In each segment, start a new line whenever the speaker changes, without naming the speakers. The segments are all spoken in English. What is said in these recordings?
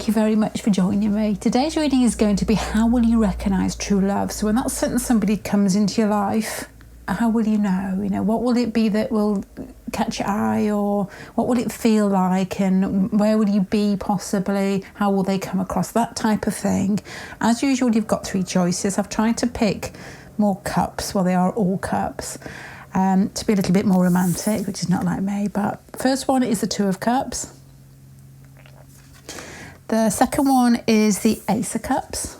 you very much for joining me. Today's reading is going to be how will you recognise true love? So when that certain somebody comes into your life, how will you know? You know, what will it be that will catch your eye, or what will it feel like, and where will you be possibly? How will they come across? That type of thing. As usual, you've got 3 choices. I've tried to pick more cups, well, they are all cups, to be a little bit more romantic, which is not like me. But first one is the 2 of Cups. The second one is the Ace of Cups.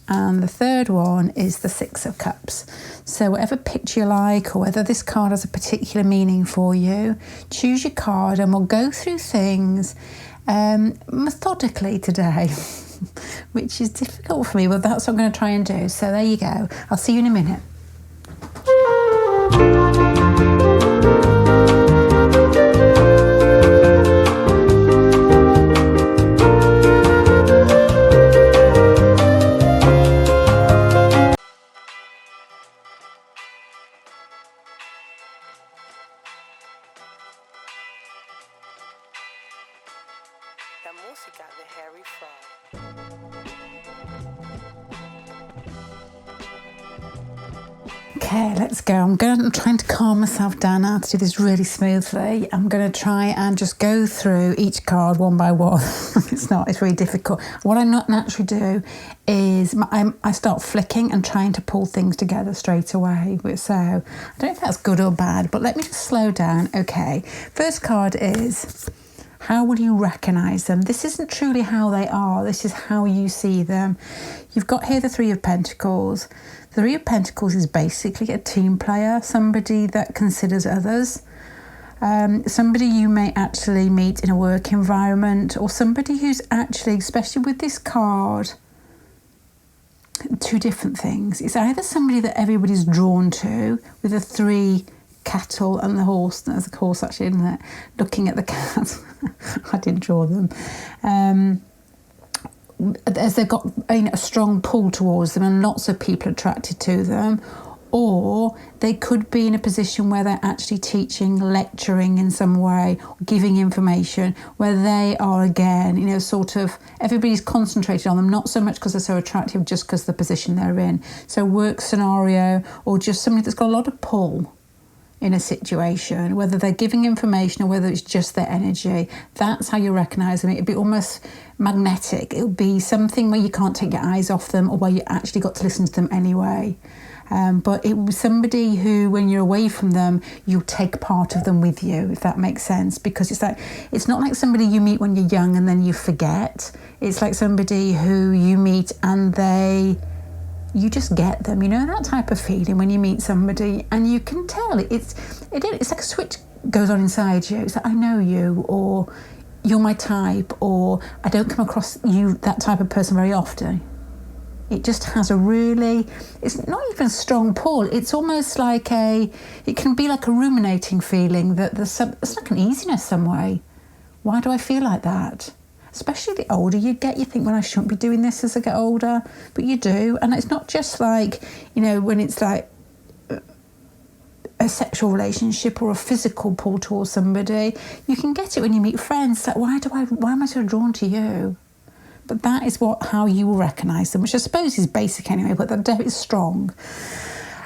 And the third one is the 6 of Cups. So whatever picture you like, or whether this card has a particular meaning for you, choose your card and we'll go through things methodically today, which is difficult for me, but that's what I'm going to try and do. So there you go. I'll see you in a minute. Okay, let's go. I'm trying to calm myself down now to do this really smoothly. I'm going to try and just go through each card one by one. It's really difficult. What I not naturally do is I start flicking and trying to pull things together straight away. So I don't know if that's good or bad, but let me just slow down. Okay, first card is, how will you recognise them? This isn't truly how they are. This is how you see them. You've got here the 3 of Pentacles. The 3 of Pentacles is basically a team player, somebody that considers others, somebody you may actually meet in a work environment, or somebody who's actually, especially with this card, 2 different things. It's either somebody that everybody's drawn to, with the 3 cattle and the horse. There's a horse actually, isn't it? Looking at the cat. I didn't draw them. As they've got a strong pull towards them and lots of people attracted to them, or they could be in a position where they're actually teaching, lecturing in some way, giving information, where they are again, sort of everybody's concentrated on them, not so much because they're so attractive, just because of the position they're in. So work scenario, or just somebody that's got a lot of pull in a situation, whether they're giving information or whether it's just their energy. That's how you recognise them. It'd be almost magnetic. It'll be something where you can't take your eyes off them, or where you actually got to listen to them anyway. But it was somebody who, when you're away from them, you take part of them with you, if that makes sense. Because it's not like somebody you meet when you're young and then you forget. It's like somebody who you meet and you just get them, that type of feeling when you meet somebody, and you can tell it's like a switch goes on inside you. It's like, I know you, or you're my type, or I don't come across you, that type of person, very often. It just has it's not even a strong pull. It's almost like it can be like a ruminating feeling that it's like an easiness some way. Why do I feel like that? Especially the older you get, you think, well, I shouldn't be doing this as I get older, but you do. And it's not just like, when it's like a sexual relationship or a physical pull towards somebody. You can get it when you meet friends. It's like, why am I so drawn to you? But that is how you will recognise them, which I suppose is basic anyway, but that is strong.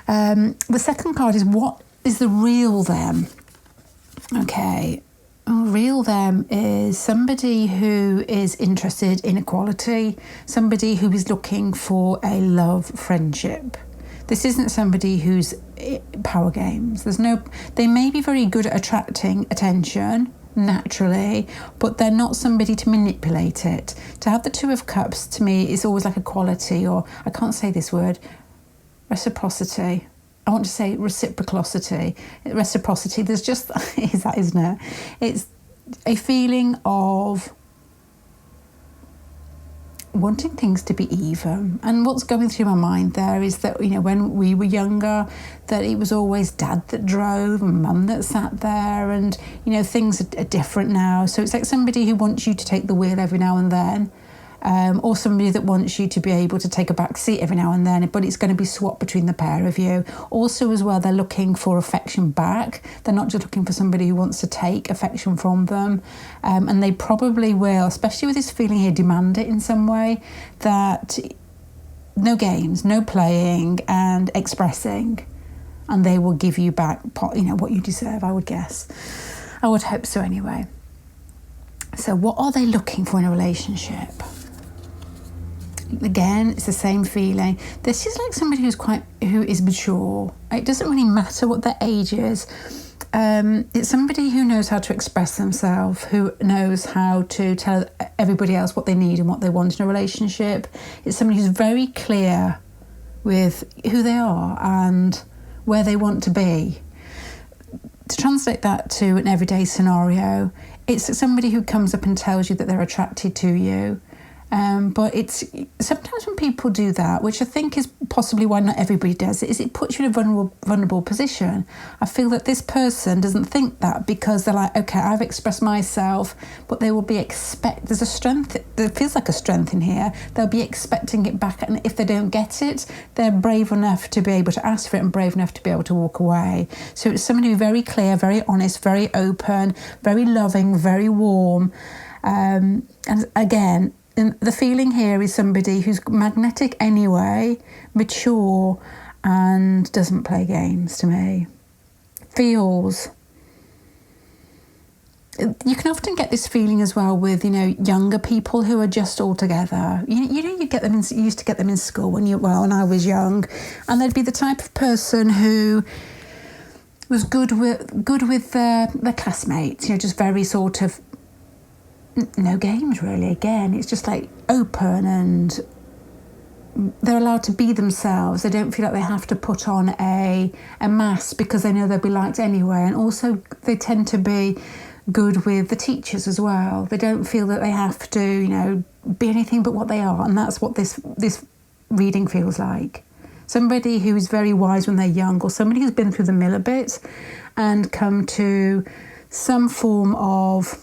The second card is, what is the real them? Okay. Real them is somebody who is interested in equality, somebody who is looking for a love friendship. This isn't somebody who's power games. They may be very good at attracting attention naturally, but they're not somebody to manipulate it. To have the 2 of Cups, to me, is always like equality, or I can't say this word, reciprocity. I want to say reciprocity. Reciprocity, there's just, is that, isn't it? It's a feeling of wanting things to be even. And what's going through my mind there is that, when we were younger, that it was always dad that drove and mum that sat there, and, things are different now. So it's like somebody who wants you to take the wheel every now and then. or somebody that wants you to be able to take a back seat every now and then, but it's going to be swapped between the pair of you. Also as well, they're looking for affection back. They're not just looking for somebody who wants to take affection from them, and they probably will, especially with this feeling here, demand it in some way. That no games, no playing and expressing, and they will give you back, what you deserve, I would guess. I would hope so anyway. So what are they looking for in a relationship? Again, it's the same feeling. This is like somebody who is mature. It doesn't really matter what their age is. It's somebody who knows how to express themselves, who knows how to tell everybody else what they need and what they want in a relationship. It's somebody who's very clear with who they are and where they want to be. To translate that to an everyday scenario, it's somebody who comes up and tells you that they're attracted to you. But it's sometimes when people do that, which I think is possibly why not everybody does it, is it puts you in a vulnerable position. I feel that this person doesn't think that, because they're like, okay, I've expressed myself, but they will be there's a strength, there feels like a strength in here. They'll be expecting it back, and if they don't get it, they're brave enough to be able to ask for it and brave enough to be able to walk away. So it's somebody who's very clear, very honest, very open, very loving, very warm. And again, and the feeling here is somebody who's magnetic anyway, mature, and doesn't play games to me. Feels... You can often get this feeling as well with, younger people who are just all together. You get them you used to get them in school when I was young, and they'd be the type of person who was good with their classmates, just very sort of no games really. Again, it's just like open, and they're allowed to be themselves. They don't feel like they have to put on a mask because they know they'll be liked anyway. And also they tend to be good with the teachers as well. They don't feel that they have to, be anything but what they are. And that's what this reading feels like. Somebody who is very wise when they're young, or somebody who's been through the mill a bit and come to some form of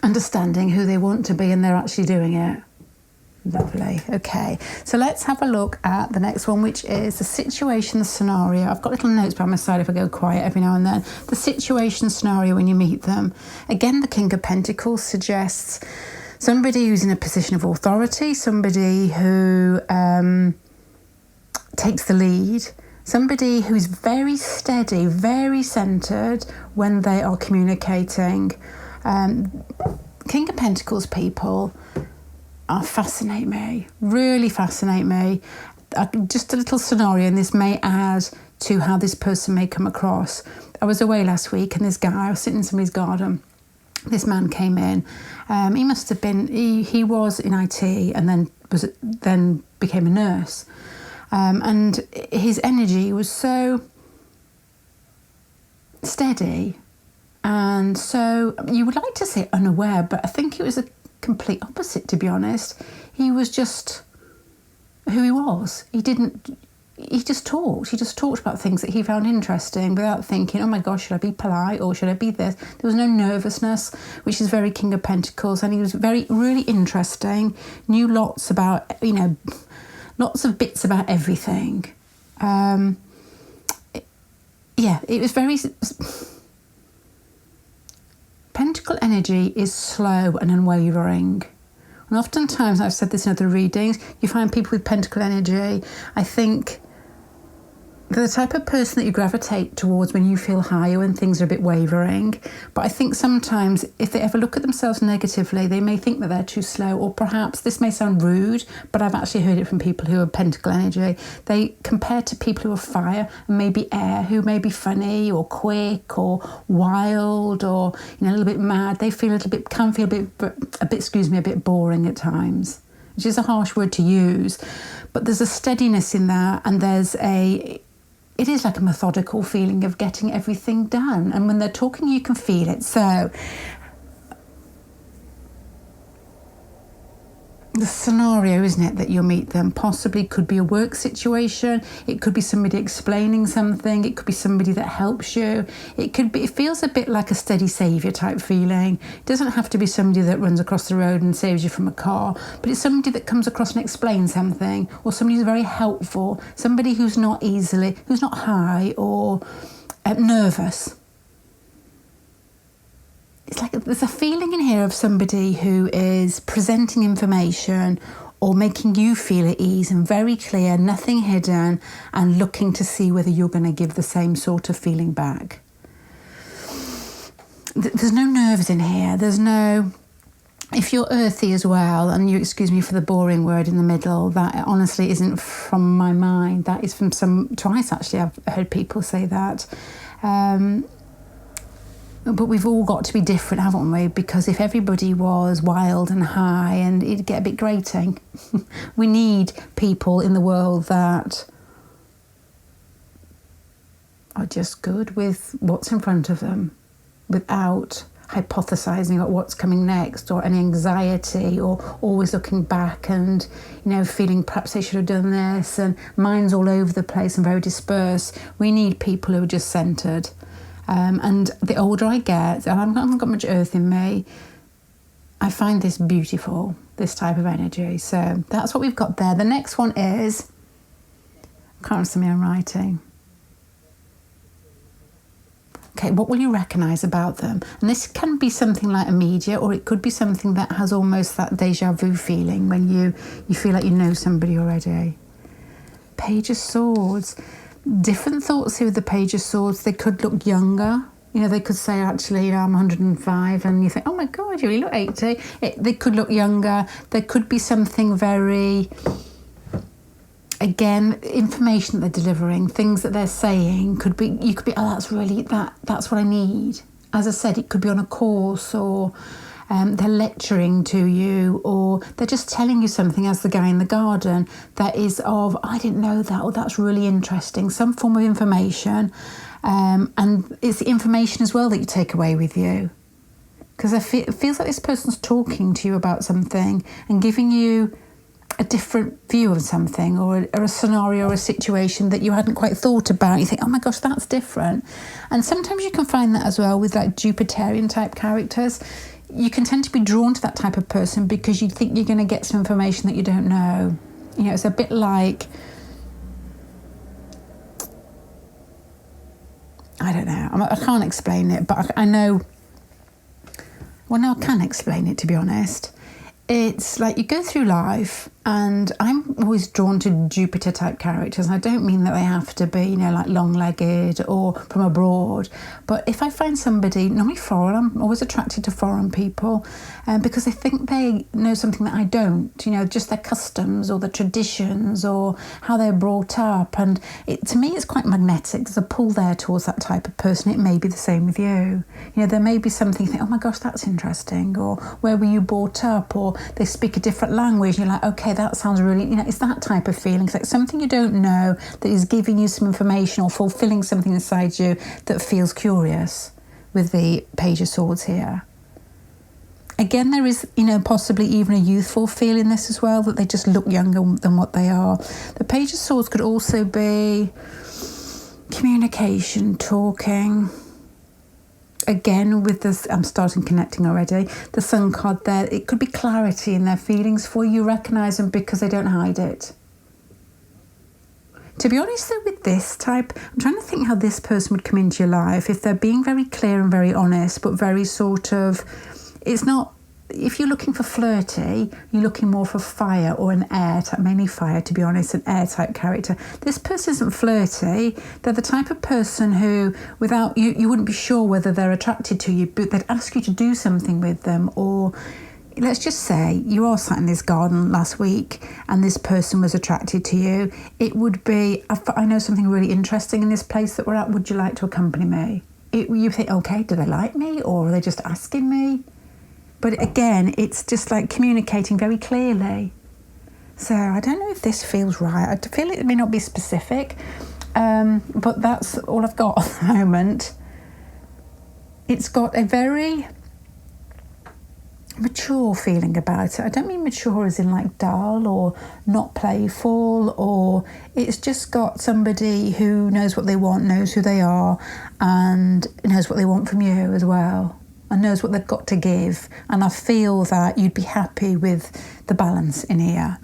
understanding who they want to be, and they're actually doing it. Lovely. Okay, so let's have a look at the next one, which is the situation, the scenario. I've got little notes by my side if I go quiet every now and then. The situation scenario when you meet them. Again, the King of Pentacles suggests somebody who's in a position of authority, somebody who takes the lead, somebody who's very steady, very centered when they are communicating. King of Pentacles people fascinate me, really fascinate me. Just a little scenario, and this may add to how this person may come across. I was away last week, and this guy, I was sitting in somebody's garden. This man came in. He must have been, he was in IT and then became a nurse. And his energy was so steady. And so you would like to say unaware, but I think it was a complete opposite, to be honest. He was just who he was. He just talked. He just talked about things that he found interesting without thinking, oh my gosh, should I be polite or should I be this? There was no nervousness, which is very King of Pentacles. And he was really interesting, knew lots about, lots of bits about everything. It was very... Pentacle energy is slow and unwavering. And oftentimes, I've said this in other readings, you find people with pentacle energy, I think they're the type of person that you gravitate towards when you feel higher, when things are a bit wavering. But I think sometimes if they ever look at themselves negatively, they may think that they're too slow, or perhaps this may sound rude, but I've actually heard it from people who are pentacle energy. They compare to people who are fire and maybe air, who may be funny or quick or wild or a little bit mad. They feel a bit boring at times, which is a harsh word to use, but there's a steadiness in that, and it is like a methodical feeling of getting everything done. And when they're talking, you can feel it. So the scenario, isn't it, that you'll meet them? Possibly could be a work situation. It could be somebody explaining something. It could be somebody that helps you. It feels a bit like a steady saviour type feeling. It doesn't have to be somebody that runs across the road and saves you from a car, but it's somebody that comes across and explains something, or somebody who's very helpful, somebody who's not high or nervous. It's like there's a feeling in here of somebody who is presenting information or making you feel at ease and very clear, nothing hidden, and looking to see whether you're going to give the same sort of feeling back. There's no nerves in here. There's no... If you're earthy as well, and you excuse me for the boring word in the middle, that honestly isn't from my mind. That is from twice actually I've heard people say that. But we've all got to be different, haven't we? Because if everybody was wild and high, and it'd get a bit grating. We need people in the world that are just good with what's in front of them, without hypothesizing about what's coming next, or any anxiety, or always looking back and, feeling perhaps they should have done this, and minds all over the place and very dispersed. We need people who are just centered. And the older I get, and I haven't got much earth in me, I find this beautiful, this type of energy. So that's what we've got there. The next one is, I can't remember something I'm writing. Okay, what will you recognise about them? And this can be something like immediate, or it could be something that has almost that deja vu feeling when you feel like you know somebody already. Page of Swords. Different thoughts here with the Page of Swords. They could look younger. They could say, actually, I'm 105, and you think, oh my God, you really look 80. They could look younger. There could be something very, again, information that they're delivering, things that they're saying. You could be, oh, that's what I need. As I said, it could be on a course, or they're lecturing to you, or they're just telling you something, as the guy in the garden, that is of, I didn't know that, or that's really interesting, some form of information. And it's the information as well that you take away with you. Because it feels like this person's talking to you about something and giving you a different view of something, or a scenario or a situation that you hadn't quite thought about. You think, oh my gosh, that's different. And sometimes you can find that as well with like Jupiterian type characters. You can tend to be drawn to that type of person because you think you're going to get some information that you don't know. It's a bit like, I don't know, I can't explain it, but I know, well, no, I can explain it, to be honest. It's like you go through life, and I'm always drawn to Jupiter type characters. And I don't mean that they have to be, like long-legged or from abroad. But if I find somebody, normally foreign, I'm always attracted to foreign people, because I think they know something that I don't, just their customs or their traditions or how they're brought up. And to me, it's quite magnetic. There's a pull there towards that type of person. It may be the same with you. There may be something you think, oh my gosh, that's interesting. Or where were you brought up? Or they speak a different language. And you're like, okay, that sounds really, it's that type of feeling. It's like something you don't know that is giving you some information or fulfilling something inside you that feels curious with the Page of Swords here. Again, there is, possibly even a youthful feel in this as well, that they just look younger than what they are. The Page of Swords could also be communication, talking. Again, with this, I'm starting connecting already. The Sun card there, it could be clarity in their feelings for you. Recognise them because they don't hide it. To be honest, though, with this type, I'm trying to think how this person would come into your life. If they're being very clear and very honest, but very sort of, it's not, if you're looking for flirty, you're looking more for fire or an air type, mainly fire, to be honest, an air type character. This person isn't flirty. They're the type of person who, without you wouldn't be sure whether they're attracted to you, but they'd ask you to do something with them. Or let's just say you are sat in this garden last week and this person was attracted to you. It would be, I know something really interesting in this place that we're at. Would you like to accompany me? You think, okay, do they like me, or are they just asking me? But again, it's just like communicating very clearly. So I don't know if this feels right. I feel it may not be specific, but that's all I've got at the moment. It's got a very mature feeling about it. I don't mean mature as in like dull or not playful, or it's just got somebody who knows what they want, knows who they are, and knows what they want from you as well, and knows what they've got to give. And I feel that you'd be happy with the balance in here.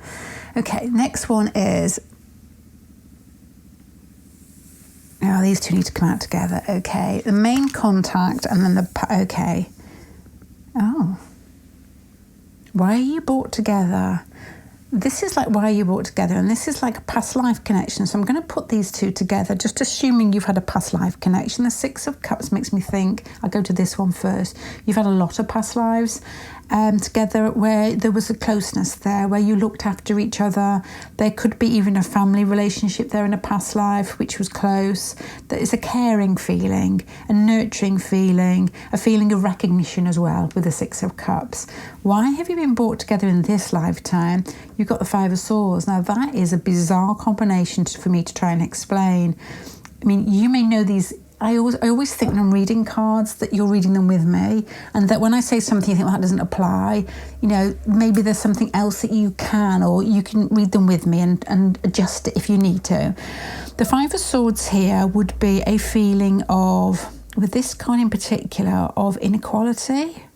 Okay, next one is, oh, these two need to come out together. Okay, the main contact and then okay. Oh. Why are you brought together? This is like why you brought together, and this is like a past life connection. So I'm going to put these two together, just assuming you've had a past life connection. The Six of Cups makes me think, I'll go to this one first. You've had a lot of past lives together where there was a closeness there, where you looked after each other. There could be even a family relationship there in a past life which was close. There is a caring feeling, a nurturing feeling, a feeling of recognition as well with the Six of Cups. Why have you been brought together in this lifetime? You've got the Five of Swords. Now that is a bizarre combination for me to try and explain. I mean, you may know these. I always think when I'm reading cards that you're reading them with me, and that when I say something you think, well, that doesn't apply, you know, maybe there's something else that you can, or you can read them with me and adjust it if you need to. The Five of Swords here would be a feeling of, with this card in particular, of inequality.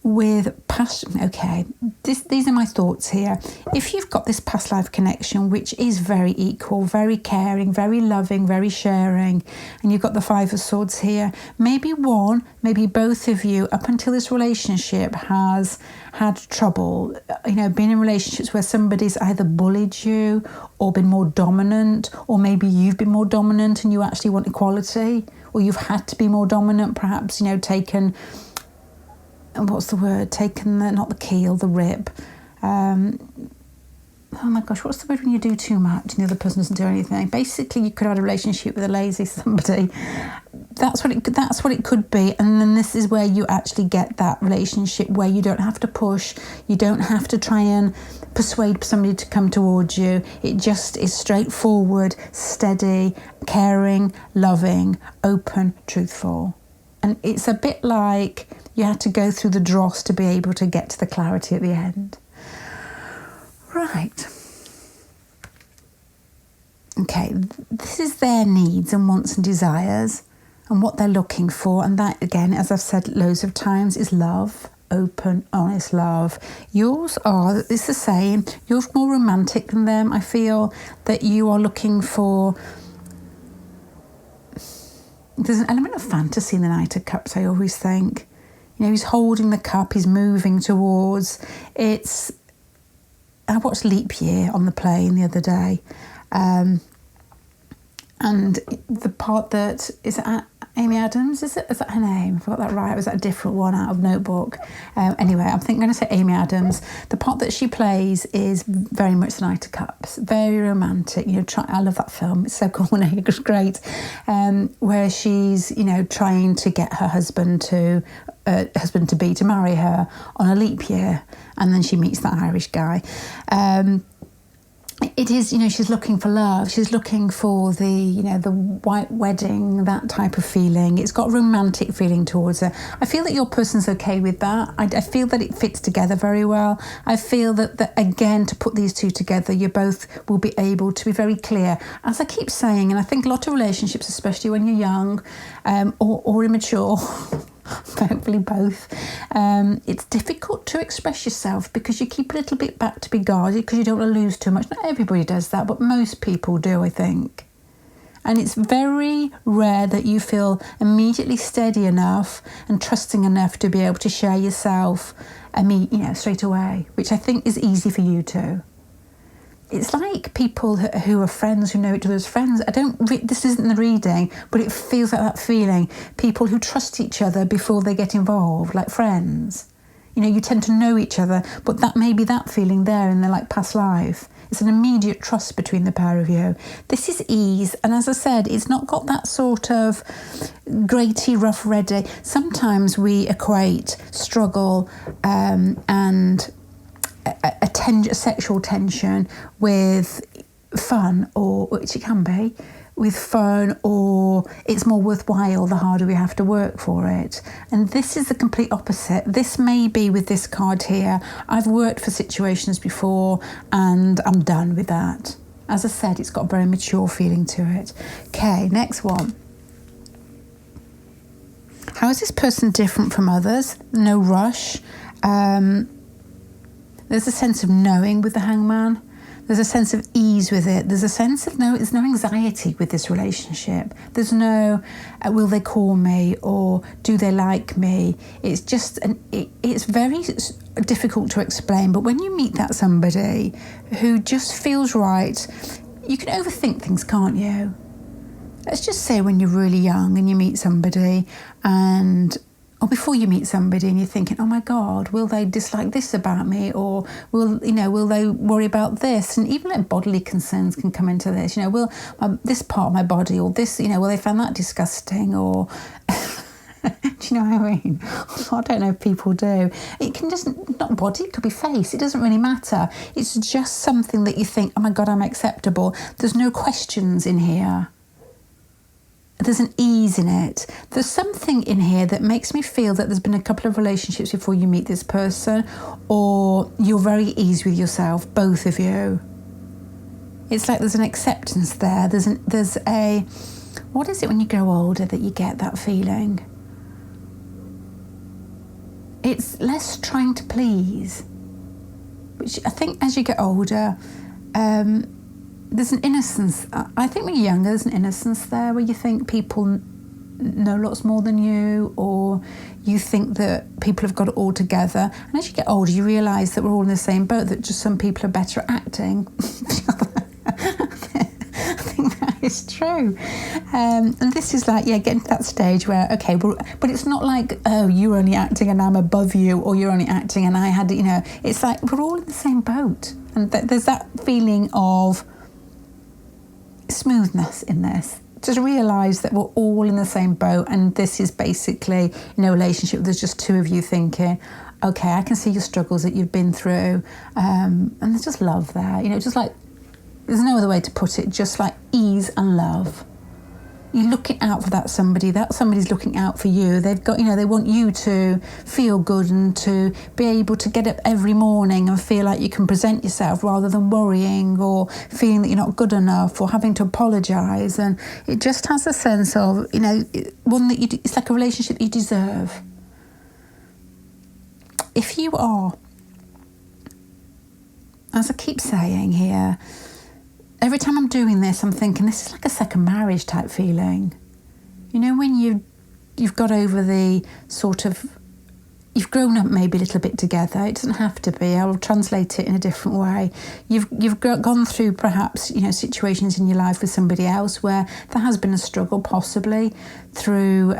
With past, okay, these are my thoughts here. If you've got this past life connection, which is very equal, very caring, very loving, very sharing, and you've got the Five of Swords here, maybe one, maybe both of you, up until this relationship, has had trouble, you know, been in relationships where somebody's either bullied you or been more dominant, or maybe you've been more dominant and you actually want equality, or you've had to be more dominant, perhaps, you know, taken the, not the keel, the rib. Oh my gosh, what's the word when you do too much and the other person doesn't do anything? Basically, you could have had a relationship with a lazy somebody. That's what it could be. And then this is where you actually get that relationship where you don't have to push, you don't have to try and persuade somebody to come towards you. It just is straightforward, steady, caring, loving, open, truthful. And it's a bit like you had to go through the dross to be able to get to the clarity at the end. Right. Okay, this is their needs and wants and desires and what they're looking for. And that, again, as I've said loads of times, is love. Open, honest love. Yours are, it's the same. You're more romantic than them. I feel that you are looking for... There's an element of fantasy in the Knight of Cups, I always think. You know, he's holding the cup, he's moving towards. I watched Leap Year on the plane the other day. And the part that, is it Amy Adams? Is that her name? I forgot that right. Was that a different one out of Notebook? Anyway, I'm going to say Amy Adams. The part that she plays is very much the Knight of Cups. Very romantic. You know, I love that film. It's so corny. It was great. Where she's, you know, trying to get her husband to be to marry her on a leap year, and then she meets that Irish guy. It is, you know, she's looking for love. She's looking for the, you know, the white wedding, that type of feeling. It's got a romantic feeling towards her. I feel that your person's okay with that. I feel that it fits together very well. I feel that again, to put these two together, you both will be able to be very clear. As I keep saying, and I think a lot of relationships, especially when you're young or immature, hopefully both, it's difficult to express yourself because you keep a little bit back to be guarded because you don't want to lose too much. Not everybody does that, but most people do, I think. And it's very rare that you feel immediately steady enough and trusting enough to be able to share yourself, straight away, which I think is easy for you too. It's like people who are friends, who know each other as friends. This isn't the reading, but it feels like that feeling. People who trust each other before they get involved, like friends. You know, you tend to know each other, but that may be that feeling there in their like past life. It's an immediate trust between the pair of you. This is ease, and as I said, it's not got that sort of grey-tea, rough, ready. Sometimes we equate struggle and a sexual tension with fun, or which it can be, with fun, or it's more worthwhile the harder we have to work for it. And this is the complete opposite. This may be with this card here. I've worked for situations before and I'm done with that. As I said, it's got a very mature feeling to it. Okay, next one. How is this person different from others? No rush. There's a sense of knowing with the Hangman. There's a sense of ease with it. There's a sense of there's no anxiety with this relationship. There's no, will they call me, or do they like me? It's just, it's very difficult to explain. But when you meet that somebody who just feels right, you can overthink things, can't you? Let's just say when you're really young and you meet somebody or before you meet somebody and you're thinking, oh my God, will they dislike this about me? Or will they worry about this? And even like bodily concerns can come into this. Will this part of my body, or this, will they find that disgusting? Or do you know what I mean? I don't know if people do. It can just, not body, it could be face. It doesn't really matter. It's just something that you think, oh my God, I'm acceptable. There's no questions in here. There's an ease in it. There's something in here that makes me feel that there's been a couple of relationships before you meet this person, or you're very easy with yourself, both of you. It's like there's an acceptance there. There's a, what is it when you grow older that you get that feeling? It's less trying to please, which I think as you get older, there's an innocence. I think when you're younger, there's an innocence there where you think people know lots more than you, or you think that people have got it all together. And as you get older, you realise that we're all in the same boat, that just some people are better at acting. I think that is true. And this is like, getting to that stage where, okay, but it's not like, oh, you're only acting and I'm above you, or you're only acting and I had, it's like we're all in the same boat. And there's that feeling of smoothness in this, to realise that we're all in the same boat, and this is basically a relationship. There's just two of you thinking, okay, I can see your struggles that you've been through, and there's just love there, just like, there's no other way to put it, just like ease and love. You're looking out for that somebody's looking out for you. They've got, they want you to feel good and to be able to get up every morning and feel like you can present yourself, rather than worrying or feeling that you're not good enough or having to apologise. And it just has a sense of, one that it's like a relationship you deserve. If you are, as I keep saying here, every time I'm doing this, I'm thinking this is like a second marriage type feeling. When you've got over the sort of, you've grown up maybe a little bit together. It doesn't have to be. I'll translate it in a different way. You've gone through perhaps, situations in your life with somebody else where there has been a struggle, possibly through,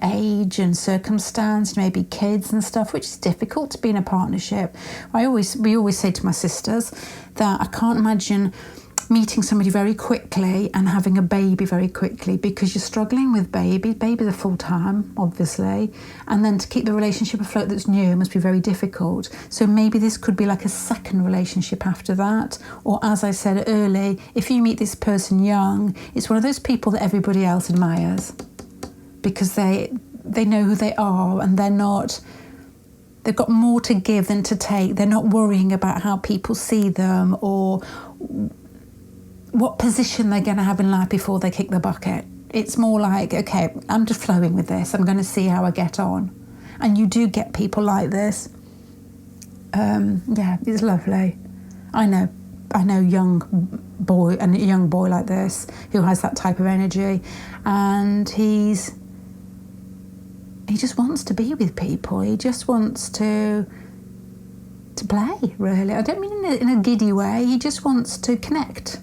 age and circumstance, maybe kids and stuff, which is difficult to be in a partnership. We always say to my sisters that I can't imagine meeting somebody very quickly and having a baby very quickly, because you're struggling with babies are full-time, obviously, and then to keep the relationship afloat that's new must be very difficult. So maybe this could be like a second relationship after that, or as I said earlier, if you meet this person young, it's one of those people that everybody else admires because they know who they are, and they've got more to give than to take. They're not worrying about how people see them or what position they're going to have in life before they kick the bucket. It's more like, okay, I'm just flowing with this. I'm going to see how I get on. And you do get people like this. It's lovely. I know a young boy like this who has that type of energy, and he just wants to be with people. He just wants to play, really. I don't mean in a giddy way. He just wants to connect.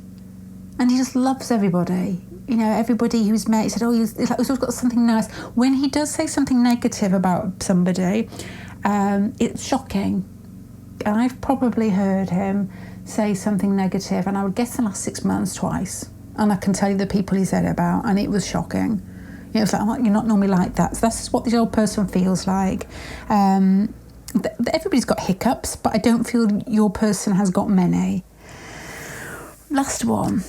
And he just loves everybody. Everybody who's met, he said, he's always got something nice. When he does say something negative about somebody, it's shocking. And I've probably heard him say something negative, and I would guess the last 6 months twice. And I can tell you the people he said it about, and it was shocking. It's like, you're not normally like that. So that's what the old person feels like. Everybody's got hiccups, but I don't feel your person has got many. Last one.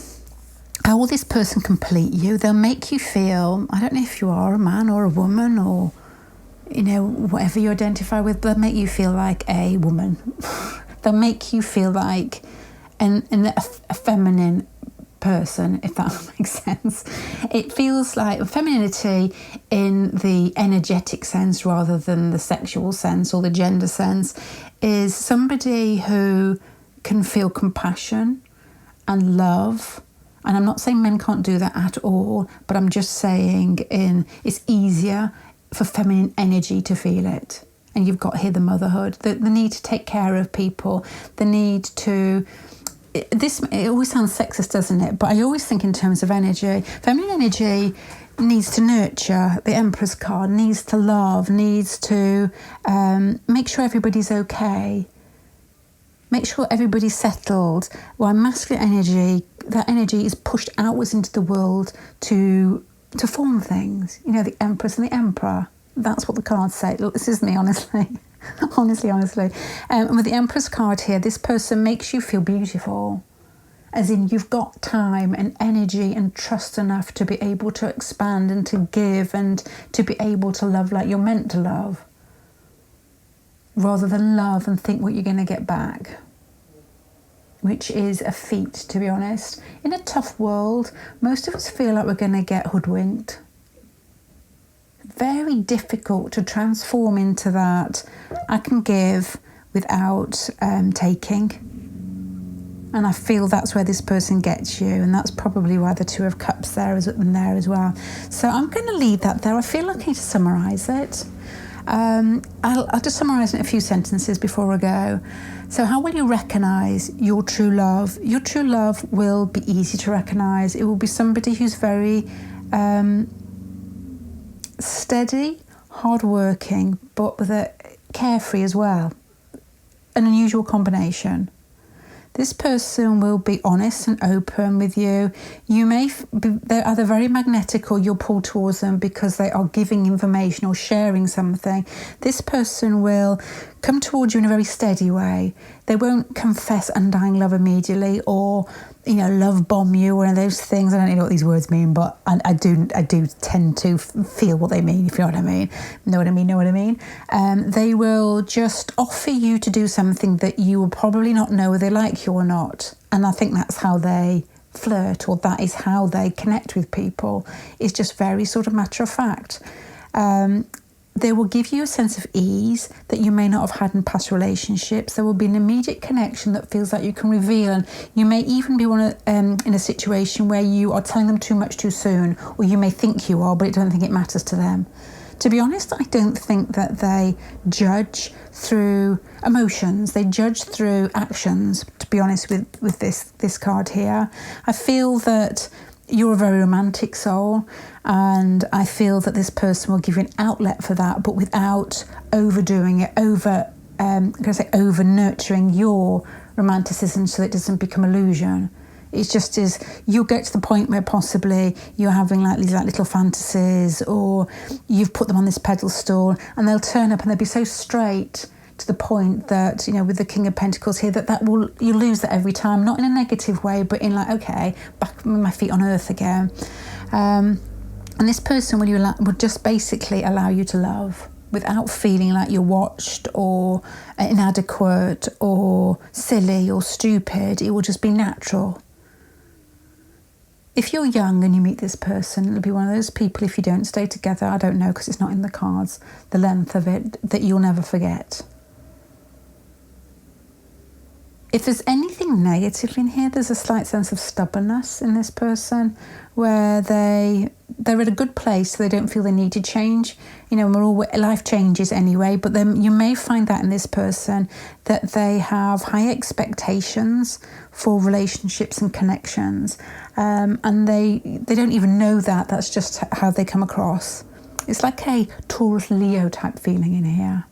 how will this person complete you? They'll make you feel, I don't know if you are a man or a woman or, you know, whatever you identify with, they'll make you feel like a woman. They'll make you feel like a feminine person, if that makes sense. It feels like femininity in the energetic sense rather than the sexual sense or the gender sense is somebody who can feel compassion and love. And I'm not saying men can't do that at all, but I'm just saying it's easier for feminine energy to feel it. And you've got here the motherhood, the need to take care of people, the need to... It always sounds sexist, doesn't it? But I always think in terms of energy. Feminine energy needs to nurture. The Empress card needs to love, needs to make sure everybody's okay, make sure everybody's settled. While masculine energy, that energy is pushed outwards into the world to form things. You know, the Empress and the Emperor. That's what the cards say. Look, this is me, honestly. honestly. And with the Empress card here, this person makes you feel beautiful. As in, you've got time and energy and trust enough to be able to expand and to give and to be able to love like you're meant to love. Rather than love and think what you're going to get back. Which is a feat, to be honest. In a tough world, most of us feel like we're going to get hoodwinked. Very difficult to transform into that I can give without taking. And I feel that's where this person gets you, and that's probably why the Two of Cups there is up in there as well. So I'm going to leave that there. I feel like I need to summarise it. I'll just summarise it in a few sentences before I go. So how will you recognise your true love? Your true love will be easy to recognise. It will be somebody who's very steady, hardworking, but with a carefree as well. An unusual combination. This person will be honest and open with you. You may they're either very magnetic or you'll pull towards them because they are giving information or sharing something. This person will come towards you in a very steady way. They won't confess undying love immediately or, you know, love bomb you or one of those things. I don't know what these words mean, but I do tend to feel what they mean, if you know what I mean. Know what I mean? They will just offer you to do something that you will probably not know whether they like you or not. And I think that's how they flirt, or that is how they connect with people. It's just very sort of matter of fact. They will give you a sense of ease that you may not have had in past relationships. There will be an immediate connection that feels like you can reveal, and you may even be in a situation where you are telling them too much too soon, or you may think you are, but I don't think it matters to them. To be honest, I don't think that they judge through emotions. They judge through actions, to be honest with this card here. I feel that you're a very romantic soul, and I feel that this person will give you an outlet for that, but without overdoing it, over nurturing your romanticism so that it doesn't become illusion. It's just you'll get to the point where possibly you're having like these like little fantasies, or you've put them on this pedestal, and they'll turn up and they'll be so straight to the point that, you know, with the King of Pentacles here, you lose that every time, not in a negative way, but in like, okay, back with my feet on earth again. And this person will just basically allow you to love without feeling like you're watched or inadequate or silly or stupid. It will just be natural. If you're young and you meet this person, it'll be one of those people, if you don't stay together, I don't know because it's not in the cards, the length of it, that you'll never forget. If there's anything negative in here, there's a slight sense of stubbornness in this person, where they're at a good place, so they don't feel the need to change. You know, life changes anyway, but then you may find that in this person that they have high expectations for relationships and connections, and they don't even know that. That's just how they come across. It's like a Taurus Leo type feeling in here.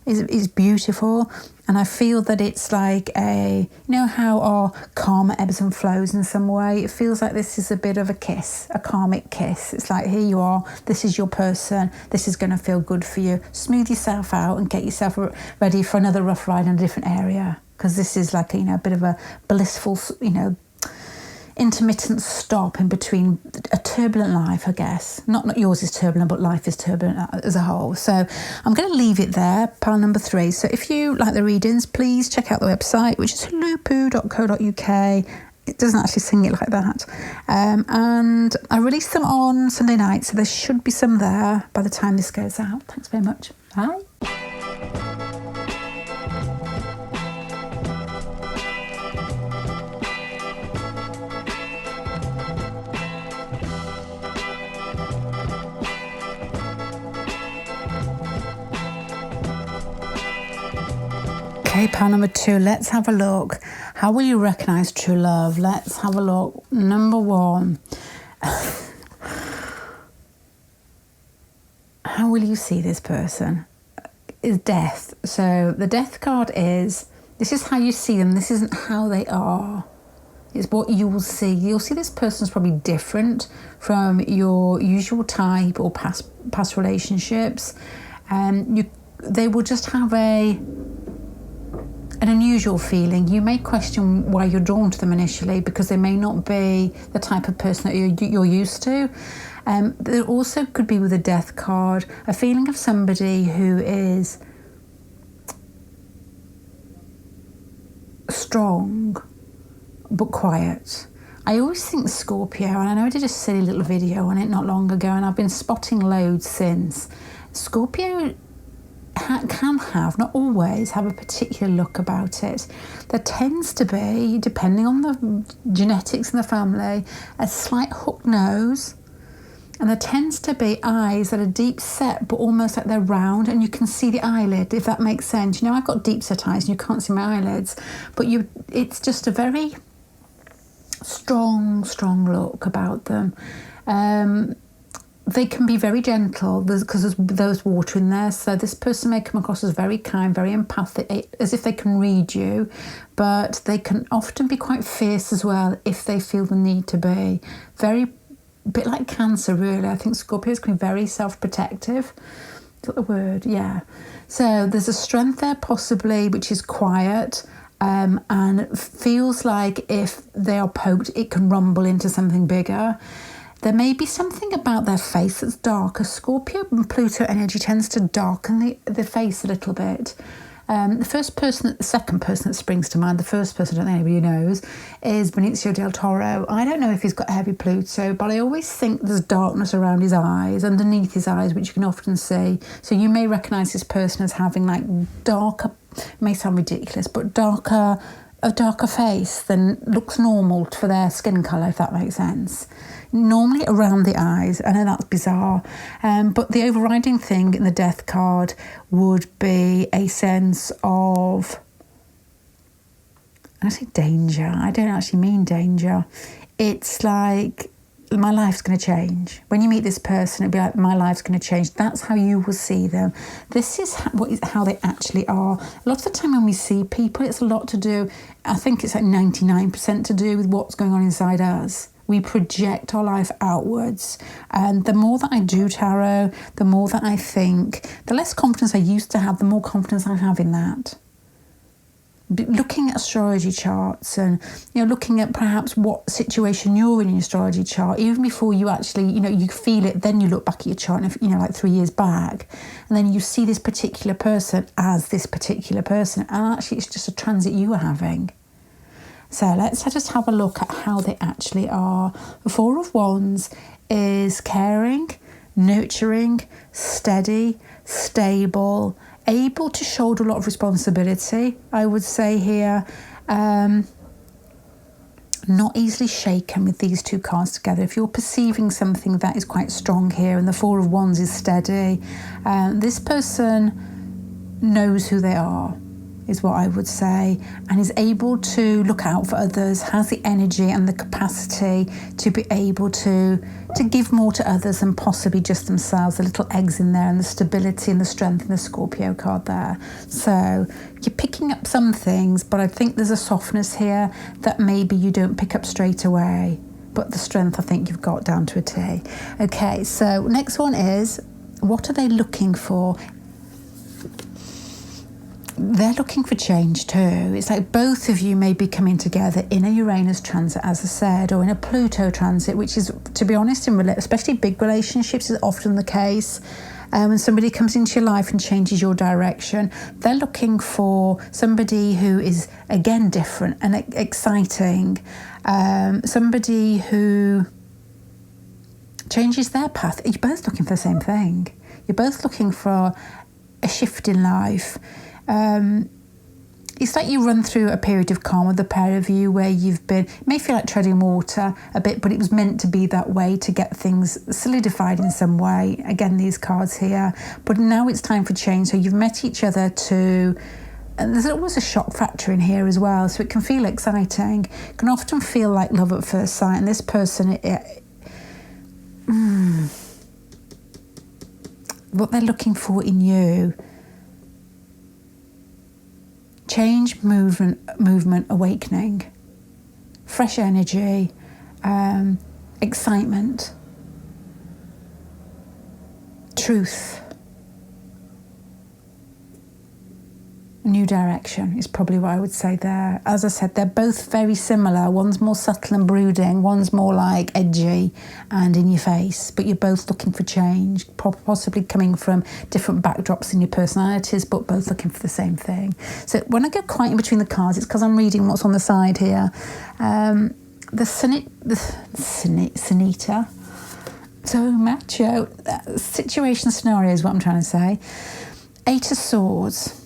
It's beautiful, and I feel that it's like you know how our karma ebbs and flows in some way? It feels like this is a bit of a kiss, a karmic kiss. It's like, here you are, this is your person, this is going to feel good for you. Smooth yourself out and get yourself ready for another rough ride in a different area, because this is like, you know, a bit of a blissful, you know, intermittent stop in between a turbulent life, I guess. Not yours is turbulent, but life is turbulent as a whole. So I'm going to leave it there, pile number 3. So if you like the readings, please check out the website, which is HULUPPU.co.uk. It doesn't actually sing it like that. And I release them on Sunday night, so there should be some there by the time this goes out. Thanks very much. Bye. Okay, pile number 2, let's have a look. How will you recognise true love? Let's have a look. Number 1. How will you see this person? Is death. So the death card is, this is how you see them. This isn't how they are. It's what you will see. You'll see this person's probably different from your usual type or past relationships. They will just have an unusual feeling. You may question why you're drawn to them initially, because they may not be the type of person that you're used to. There also could be, with a death card, a feeling of somebody who is strong but quiet. I always think Scorpio, and I know I did a silly little video on it not long ago, and I've been spotting loads since. Scorpio can have, not always, have a particular look about it. There tends to be, depending on the genetics in the family, a slight hook nose, and there tends to be eyes that are deep set but almost like they're round, and you can see the eyelid, if that makes sense. You know, I've got deep set eyes and you can't see my eyelids, but it's just a very strong look about them. They can be very gentle because there's water in there. So this person may come across as very kind, very empathic, as if they can read you, but they can often be quite fierce as well if they feel the need to be. A bit like Cancer, really. I think Scorpios can be very self-protective. Is that the word? Yeah. So there's a strength there possibly, which is quiet, and feels like if they are poked, it can rumble into something bigger. There may be something about their face that's darker. Scorpio and Pluto energy tends to darken the face a little bit. The second person that springs to mind, the first person I don't think anybody knows, is Benicio del Toro. I don't know if he's got heavy Pluto, but I always think there's darkness around his eyes, underneath his eyes, which you can often see. So you may recognise this person as having like darker, may sound ridiculous, but a darker face than looks normal for their skin colour, if that makes sense. Normally around the eyes. I know that's bizarre, but the overriding thing in the death card would be a sense of, I say danger, I don't actually mean danger. It's like, my life's going to change. When you meet this person, it'll be like, my life's going to change. That's how you will see them. This is how they actually are. A lot of the time when we see people, it's a lot to do, I think it's like 99% to do with what's going on inside us. We project our life outwards. And the more that I do tarot, the more that I think, the less confidence I used to have, the more confidence I have in that. Looking at astrology charts and, looking at perhaps what situation you're in your astrology chart, even before you actually, you feel it, then you look back at your chart, and like 3 years back, and then you see this particular person as this particular person, and actually it's just a transit you are having. So let's just have a look at how they actually are. The Four of Wands is caring, nurturing, steady, stable, able to shoulder a lot of responsibility, I would say here. Not easily shaken with these two cards together. If you're perceiving something that is quite strong here, and the Four of Wands is steady, this person knows who they are, is what I would say, and is able to look out for others, has the energy and the capacity to be able to give more to others than possibly just themselves. The little eggs in there, and the stability and the strength in the Scorpio card there. So you're picking up some things, but I think there's a softness here that maybe you don't pick up straight away, but the strength I think you've got down to a T. Okay, so next one is, what are they looking for? they're looking for change too. It's like both of you may be coming together in a Uranus transit, as I said, or in a Pluto transit, which is, to be honest, especially big relationships, is often the case. When somebody comes into your life and changes your direction, they're looking for somebody who is, again, different and exciting. Somebody who changes their path. You're both looking for the same thing. You're both looking for a shift in life. It's like you run through a period of calm with the pair of you where you've been, it may feel like treading water a bit, but it was meant to be that way to get things solidified in some way. Again, these cards here. But now it's time for change. So you've met each other and there's always a shock factor in here as well. So it can feel exciting. It can often feel like love at first sight. And this person, what they're looking for in you: change, movement, awakening, fresh energy, excitement, truth, new direction is probably what I would say there. As I said, they're both very similar. One's more subtle and brooding, one's more like edgy and in your face, but you're both looking for change, possibly coming from different backdrops in your personalities, but both looking for the same thing. So when I go quiet in between the cards, it's because I'm reading what's on the side here. The Sonita, so macho, situation scenario is what I'm trying to say. Eight of Swords.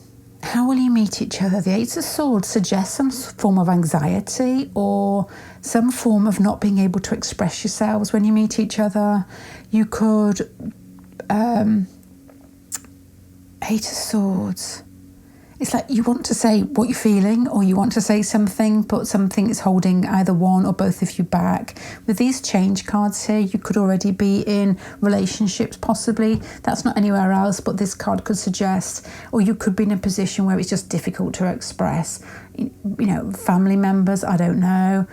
How will you meet each other? The Eight of Swords suggests some form of anxiety or some form of not being able to express yourselves when you meet each other. You could... Eight of Swords. It's like you want to say what you're feeling, or you want to say something, but something is holding either one or both of you back. With these change cards here, you could already be in relationships, possibly. That's not anywhere else, but this card could suggest, or you could be in a position where it's just difficult to express. You know, family members, I don't know,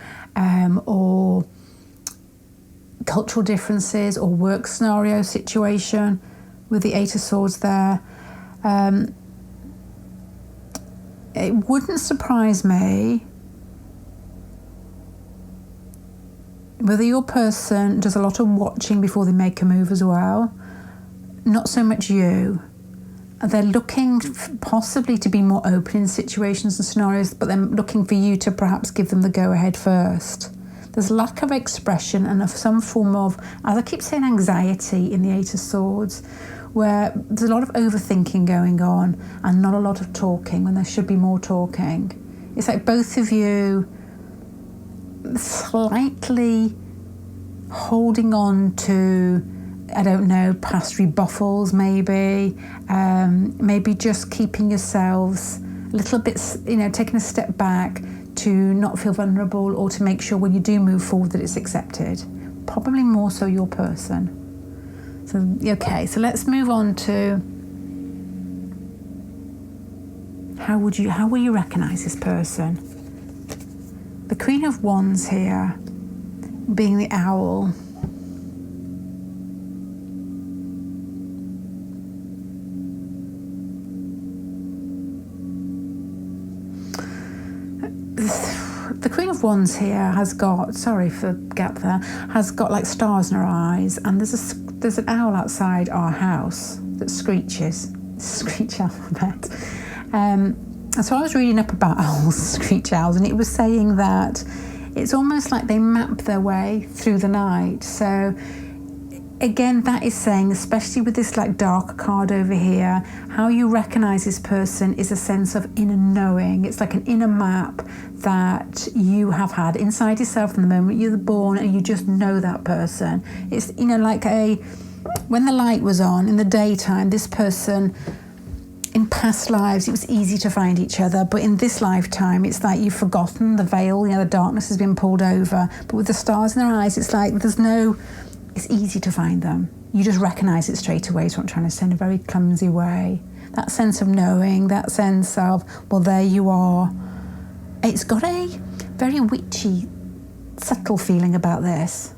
or cultural differences, or work scenario situation with the Eight of Swords there. It wouldn't surprise me whether your person does a lot of watching before they make a move as well. Not so much you. They're looking possibly to be more open in situations and scenarios, but they're looking for you to perhaps give them the go-ahead first. There's lack of expression and of some form of, as I keep saying, anxiety in the Eight of Swords, where there's a lot of overthinking going on and not a lot of talking when there should be more talking. It's like both of you slightly holding on to, I don't know, past rebuffals maybe, maybe just keeping yourselves a little bit, taking a step back to not feel vulnerable, or to make sure when you do move forward that it's accepted. Probably more so your person. So, okay, so let's move on to how will you recognise this person? The Queen of Wands here, being the owl. The Queen of Wands here has got, sorry for the gap there, has got like stars in her eyes, and there's an owl outside our house that screeches. Screech alphabet. And so I was reading up about owls, screech owls, and it was saying that it's almost like they map their way through the night. So again, that is saying, especially with this like dark card over here, how you recognise this person is a sense of inner knowing. It's like an inner map that you have had inside yourself from the moment you were born, and you just know that person. It's, like when the light was on in the daytime, this person, in past lives, it was easy to find each other, but in this lifetime, it's like you've forgotten the veil, the darkness has been pulled over. But with the stars in their eyes, it's like it's easy to find them. You just recognise it straight away, is what I'm trying to say, in a very clumsy way. That sense of knowing, that sense of, well, there you are. It's got a very witchy, subtle feeling about this.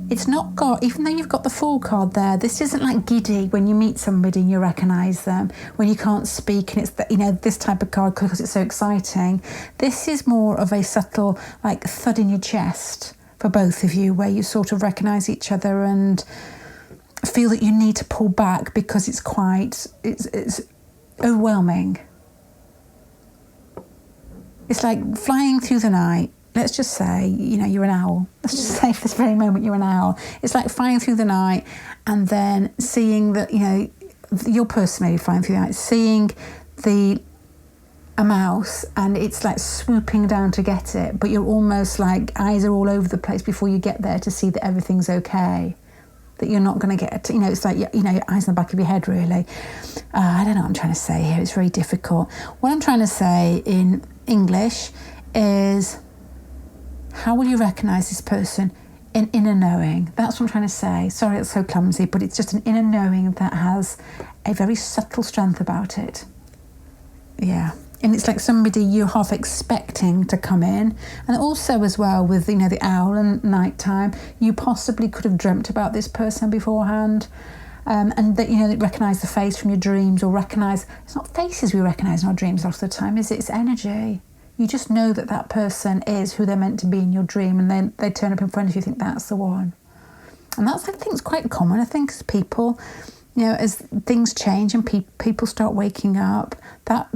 It's not got, even though you've got the Fool card there, this isn't like giddy when you meet somebody and you recognise them, when you can't speak and it's, this type of card because it's so exciting. This is more of a subtle, like, thud in your chest for both of you, where you sort of recognise each other and feel that you need to pull back because it's overwhelming. It's like flying through the night. Let's just say, you're an owl. Let's just say for this very moment you're an owl. It's like flying through the night and then seeing that, your person may be flying through the night, seeing a mouse and it's like swooping down to get it, but you're almost like eyes are all over the place before you get there to see that everything's okay, that you're not going to get, it's like, your eyes in the back of your head, really. I don't know what I'm trying to say here. It's very difficult. What I'm trying to say in English is, how will you recognise this person? An inner knowing. That's what I'm trying to say. Sorry, it's so clumsy, but it's just an inner knowing that has a very subtle strength about it. Yeah. And it's like somebody you're half expecting to come in. And also as well with, the owl and nighttime, you possibly could have dreamt about this person beforehand. And that, recognise the face from your dreams, or recognise, it's not faces we recognise in our dreams lots of the time, is it? It's energy. You just know that person is who they're meant to be in your dream, and then they turn up in front of you, think that's the one. And that's, I think, is quite common. I think as people, as things change and people start waking up, that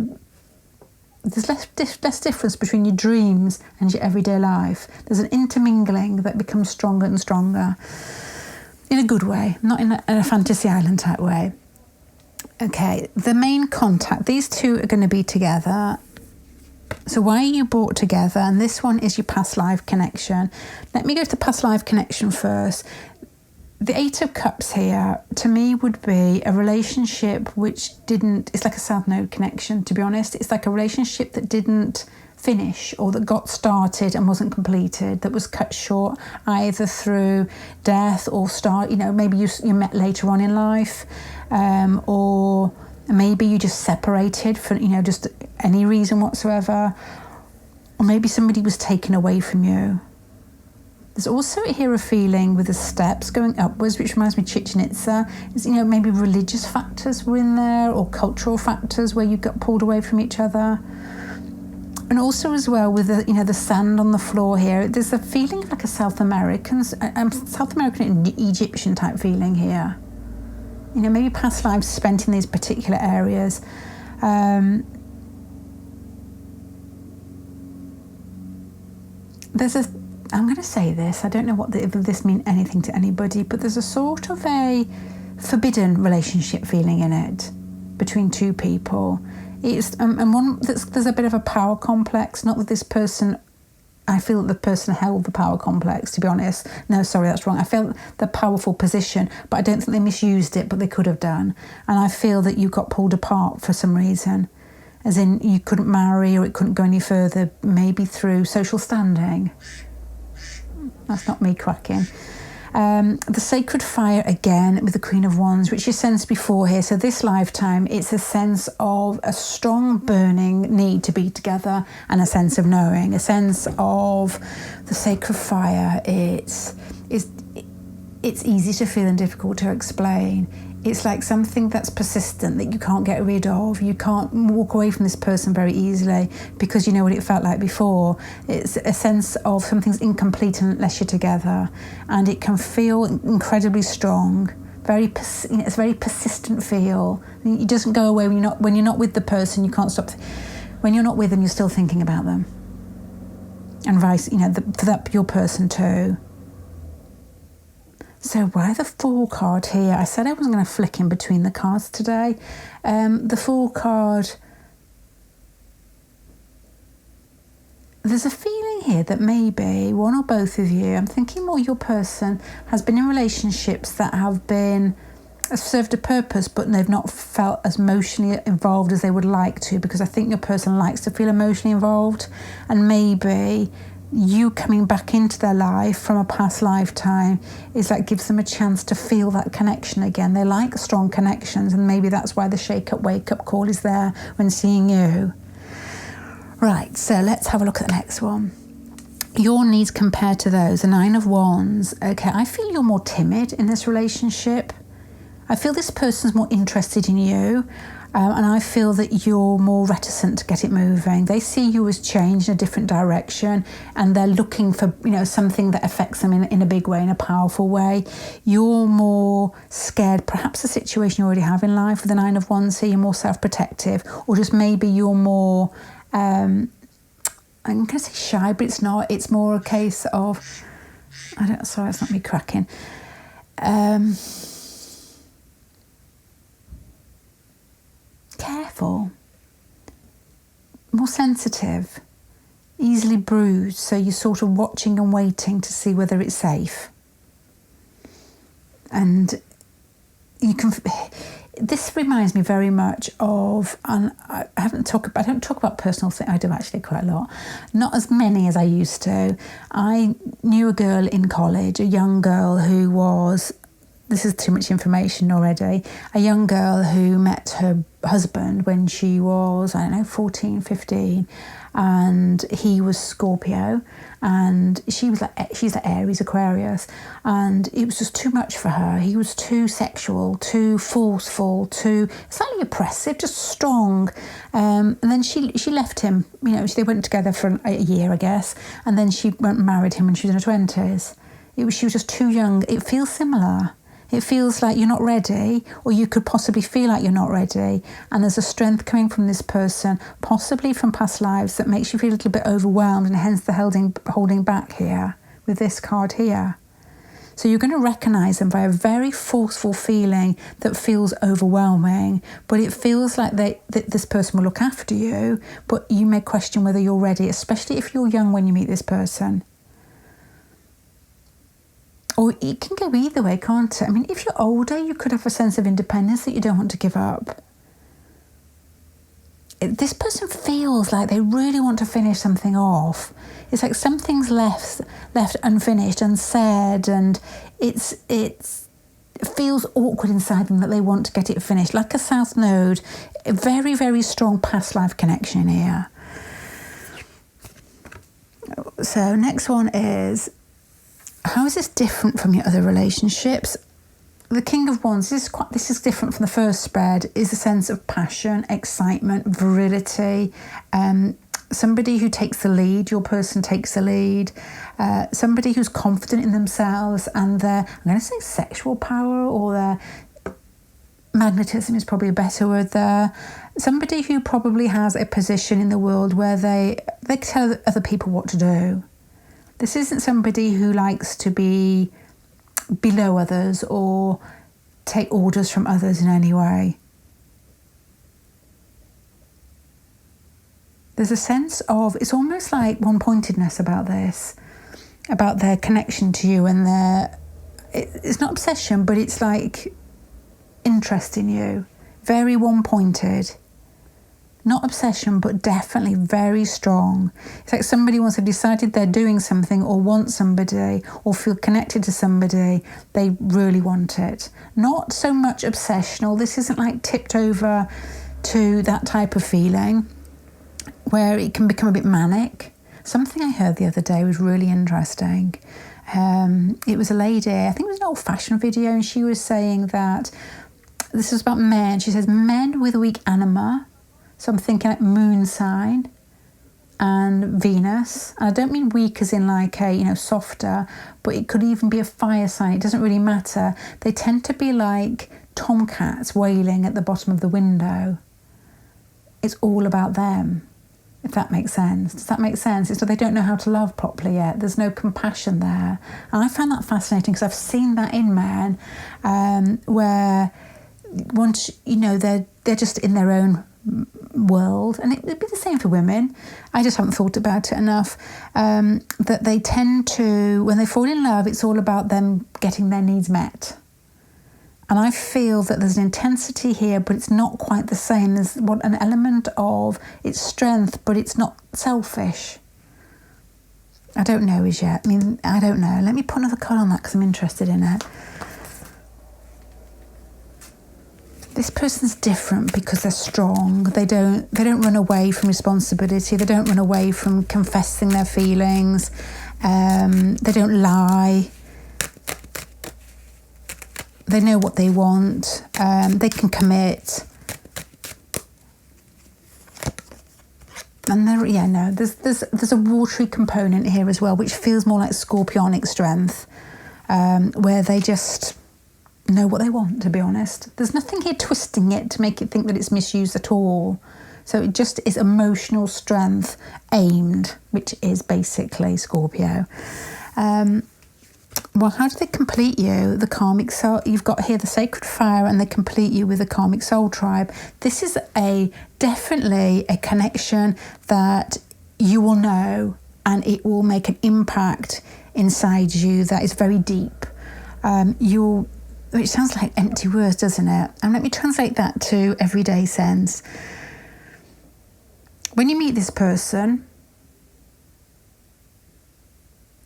there's less difference between your dreams and your everyday life. There's an intermingling that becomes stronger and stronger, in a good way, not in a fantasy island type way. Okay, the main contact. These two are going to be together. So why are you brought together? And this one is your past life connection. Let me go to the past life connection first. The Eight of Cups here, to me, would be a relationship which it's like a South Node connection, to be honest. It's like a relationship that didn't finish, or that got started and wasn't completed, that was cut short either through death or maybe you met later on in life, or maybe you just separated for, just any reason whatsoever. Or maybe somebody was taken away from you. There's also here a feeling with the steps going upwards, which reminds me of Chichen Itza. Is, maybe religious factors were in there, or cultural factors where you got pulled away from each other. And also as well with the sand on the floor here, there's a feeling of like a South American and Egyptian type feeling here. Maybe past lives spent in these particular areas. I'm going to say this, I don't know if this means anything to anybody, but there's a sort of a forbidden relationship feeling in it between two people. It's and one there's a bit of a power complex. Not that this person, I feel that the person held the power complex, to be honest. No, sorry, that's wrong. I felt the powerful position, but I don't think they misused it, but they could have done. And I feel that you got pulled apart for some reason, as in you couldn't marry, or it couldn't go any further, maybe through social standing. That's not me cracking. The Sacred Fire again with the Queen of Wands, which you sensed before here. So this lifetime, it's a sense of a strong burning need to be together, and a sense of knowing, a sense of the Sacred Fire. It's easy to feel and difficult to explain. It's like something that's persistent, that you can't get rid of. You can't walk away from this person very easily because you know what it felt like before. It's a sense of something's incomplete unless you're together, and it can feel incredibly strong. It's a very persistent feel. It doesn't go away when you're not with the person. You can't stop. When you're not with them, you're still thinking about them, and vice. For that your person too. So why the Fool card here? I said I wasn't going to flick in between the cards today. The Fool card, there's a feeling here that maybe one or both of you, I'm thinking more your person, has been in relationships that have served a purpose, but they've not felt as emotionally involved as they would like to, because I think your person likes to feel emotionally involved, and maybe you coming back into their life from a past lifetime is like gives them a chance to feel that connection again. They like strong connections, and maybe that's why the shake-up, wake-up call is there when seeing you. Right, so let's have a look at the next one. your needs compared to those, the Nine of Wands, okay, I feel you're more timid in this relationship. I feel this person's more interested in you, and I feel that you're more reticent to get it moving. They see you as change in a different direction, and they're looking for, you know, something that affects them in a big way, in a powerful way. You're more scared, perhaps the situation you already have in life with the Nine of Wands here, you're more self-protective, or just maybe you're more, I'm going to say shy, but it's not. It's more a case of, sorry, it's not me cracking. Careful, more sensitive, easily bruised, so you're sort of watching and waiting to see whether it's safe. And you can, this reminds me very much of, and I don't talk about personal things. I do actually quite a lot, not as many as I used to. I knew a girl in college, a young girl who was, this is too much information already, a young girl who met her husband when she was, 14, 15, and he was Scorpio, and she's like Aries, Aquarius, and it was just too much for her. He was too sexual, too forceful, too slightly oppressive, just strong. And then she left him. You know, they went together for a year, I guess, and then she went and married him when she was in her 20s. She was just too young. It feels similar. It feels like you're not ready, or you could possibly feel like you're not ready. And there's a strength coming from this person, possibly from past lives, that makes you feel a little bit overwhelmed, and hence the holding back here with this card here. So you're going to recognise them by a very forceful feeling that feels overwhelming, but it feels like that this person will look after you, but you may question whether you're ready, especially if you're young when you meet this person. Or it can go either way, can't it? I mean, if you're older, you could have a sense of independence that you don't want to give up. This person feels like they really want to finish something off. It's like something's left unfinished, unsaid, and it feels awkward inside them that they want to get it finished. Like a South Node, a very, very strong past life connection here. So next one is, how is this different from your other relationships? The King of Wands, this is different from the first spread, is a sense of passion, excitement, virility, somebody who takes the lead, your person takes the lead, somebody who's confident in themselves and their, I'm going to say sexual power, or their magnetism is probably a better word there. Somebody who probably has a position in the world where they tell other people what to do. This isn't somebody who likes to be below others or take orders from others in any way. There's a sense of, it's almost like one-pointedness about this, about their connection to you, and it's not obsession, but it's like interest in you. Very one-pointed. Not obsession, but definitely very strong. It's like somebody, once they've decided they're doing something or want somebody or feel connected to somebody, they really want it. Not so much obsessional. This isn't like tipped over to that type of feeling where it can become a bit manic. Something I heard the other day was really interesting. It was a lady, I think it was an old-fashioned video, and she was saying that this was about men. She says, men with weak anima, so I'm thinking like moon sign and Venus. And I don't mean weak as in like a, softer, but it could even be a fire sign. It doesn't really matter. They tend to be like tomcats wailing at the bottom of the window. It's all about them, if that makes sense. Does that make sense? It's that they don't know how to love properly yet. There's no compassion there. And I found that fascinating because I've seen that in men where once, they're just in their own world, and it'd be the same for women. I just haven't thought about it enough, that they tend to, when they fall in love, it's all about them getting their needs met. And I feel that there's an intensity here, but it's not quite the same. There's an element of its strength, but it's not selfish. I don't know as yet. I don't know. Let me put another card on that because I'm interested in it. This person's different because they're strong. They don't run away from responsibility. They don't run away from confessing their feelings. They don't lie. They know what they want. They can commit. And there's a watery component here as well, which feels more like scorpionic strength, where they just know what they want, to be honest. There's nothing here twisting it to make it think that it's misused at all. So it just is emotional strength aimed, which is basically Scorpio. Well, how do they complete you? The karmic soul, you've got here the sacred fire, and they complete you with the karmic soul tribe. This is definitely a connection that you will know, and it will make an impact inside you that is very deep. Which sounds like empty words, doesn't it? And let me translate that to everyday sense. When you meet this person,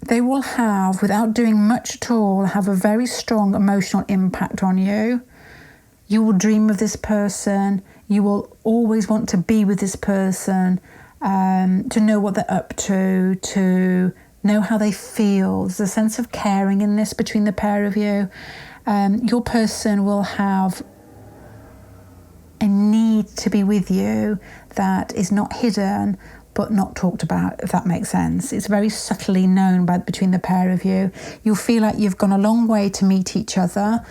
they will have, without doing much at all, have a very strong emotional impact on you. You will dream of this person. You will always want to be with this person, to know what they're up to know how they feel. There's a sense of caring in this between the pair of you. Your person will have a need to be with you that is not hidden but not talked about, if that makes sense. It's very subtly known between the pair of you. You'll feel like you've gone a long way to meet each other.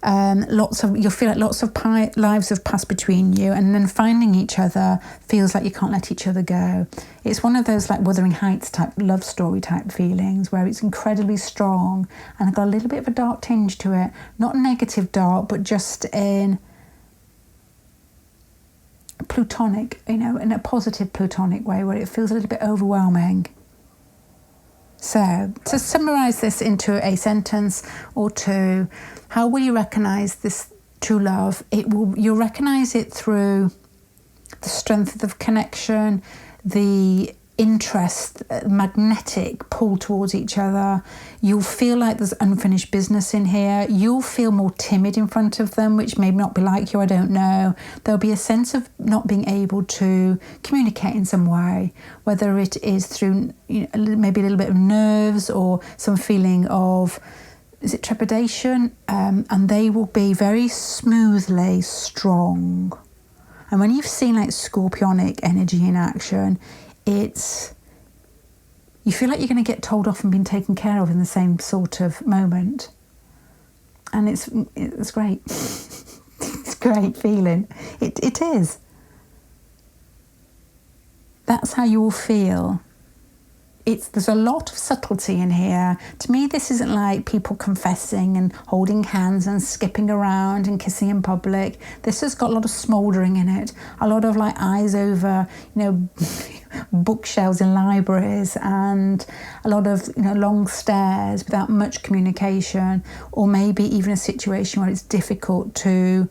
You'll feel like lots of lives have passed between you, and then finding each other feels like you can't let each other go. It's one of those like Wuthering Heights type love story type feelings where it's incredibly strong and got a little bit of a dark tinge to it. Not negative dark, but just in plutonic, in a positive plutonic way where it feels a little bit overwhelming. So, to summarise this into a sentence or two, how will you recognise this true love? You'll recognise it through the strength of the connection, the interest, magnetic pull towards each other. You'll feel like there's unfinished business in here. You'll feel more timid in front of them, which may not be like you, I don't know. There'll be a sense of not being able to communicate in some way, whether it is through maybe a little bit of nerves or some feeling of, is it trepidation? And they will be very smoothly strong. And when you've seen like scorpionic energy in action, you feel like you're going to get told off and been taken care of in the same sort of moment. And it's great. It's a great feeling. It is. That's how you will feel. There's a lot of subtlety in here. To me, this isn't like people confessing and holding hands and skipping around and kissing in public. This has got a lot of smouldering in it. A lot of like eyes over, bookshelves in libraries, and a lot of long stares without much communication, or maybe even a situation where it's difficult to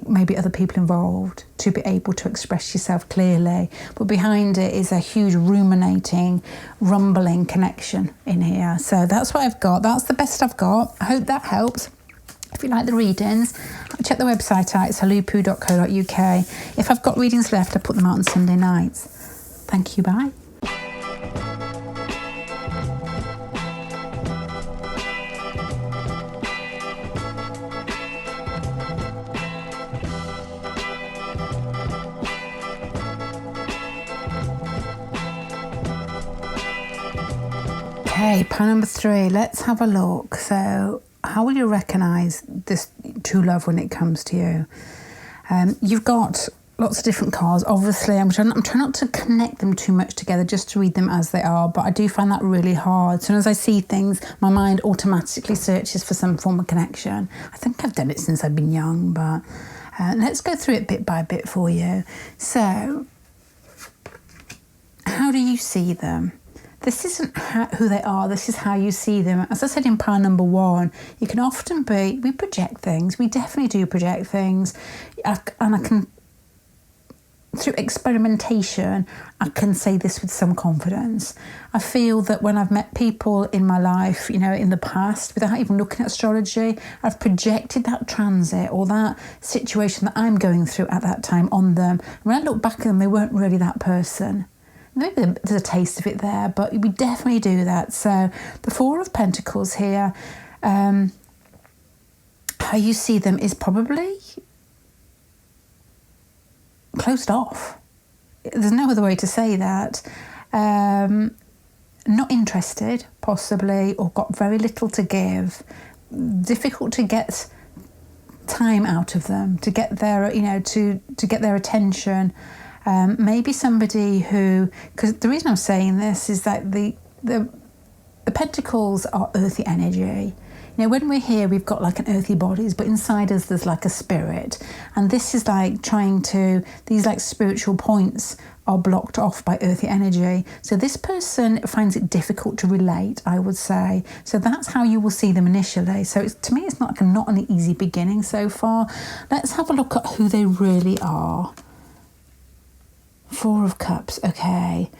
maybe other people involved to be able to express yourself clearly. But behind it is a huge ruminating, rumbling connection in here. So that's what I've got. That's the best I've got. I hope that helps. If you like the readings, check the website out. It's huluppu.co.uk. If I've got readings left, I put them out on Sunday nights. Thank you. Bye. Okay, pile number 3. Let's have a look. So, how will you recognise this true love when it comes to you? You've got lots of different cards. Obviously, I'm trying not to connect them too much together, just to read them as they are, but I do find that really hard. As soon as I see things, my mind automatically searches for some form of connection. I think I've done it since I've been young, but let's go through it bit by bit for you. So, how do you see them? This isn't who they are, this is how you see them. As I said in pile number 1, you can often we project things. We definitely do project things. And I can through experimentation, I can say this with some confidence. I feel that when I've met people in my life, you know, in the past, without even looking at astrology, I've projected that transit or that situation that I'm going through at that time on them. When I look back at them, they weren't really that person. Maybe there's a taste of it there, but we definitely do that. So the Four of Pentacles here, how you see them is probably closed off. There's no other way to say that. Not interested, possibly, or got very little to give. Difficult to get time out of them, to get their, you know, to get their attention. Maybe somebody who, because the reason I'm saying this is that the pentacles are earthy energy. You know, when we're here, we've got like an earthy bodies, but inside us, there's like a spirit. And this is like these like spiritual points are blocked off by earthy energy. So this person finds it difficult to relate, I would say. So that's how you will see them initially. So to me, it's not an easy beginning so far. Let's have a look at who they really are. Four of Cups, okay.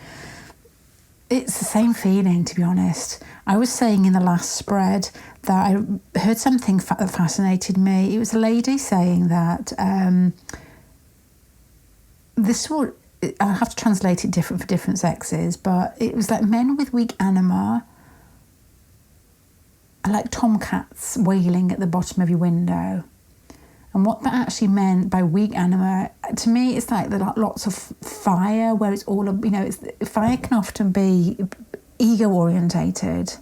It's the same feeling, to be honest. I was saying in the last spread that I heard something that fascinated me. It was a lady saying that I'll have to translate it different for different sexes, but it was like men with weak anima are like tomcats wailing at the bottom of your window. And what that actually meant by weak anima, to me, it's like there are lots of fire, where it's all, you know, fire can often be ego-orientated,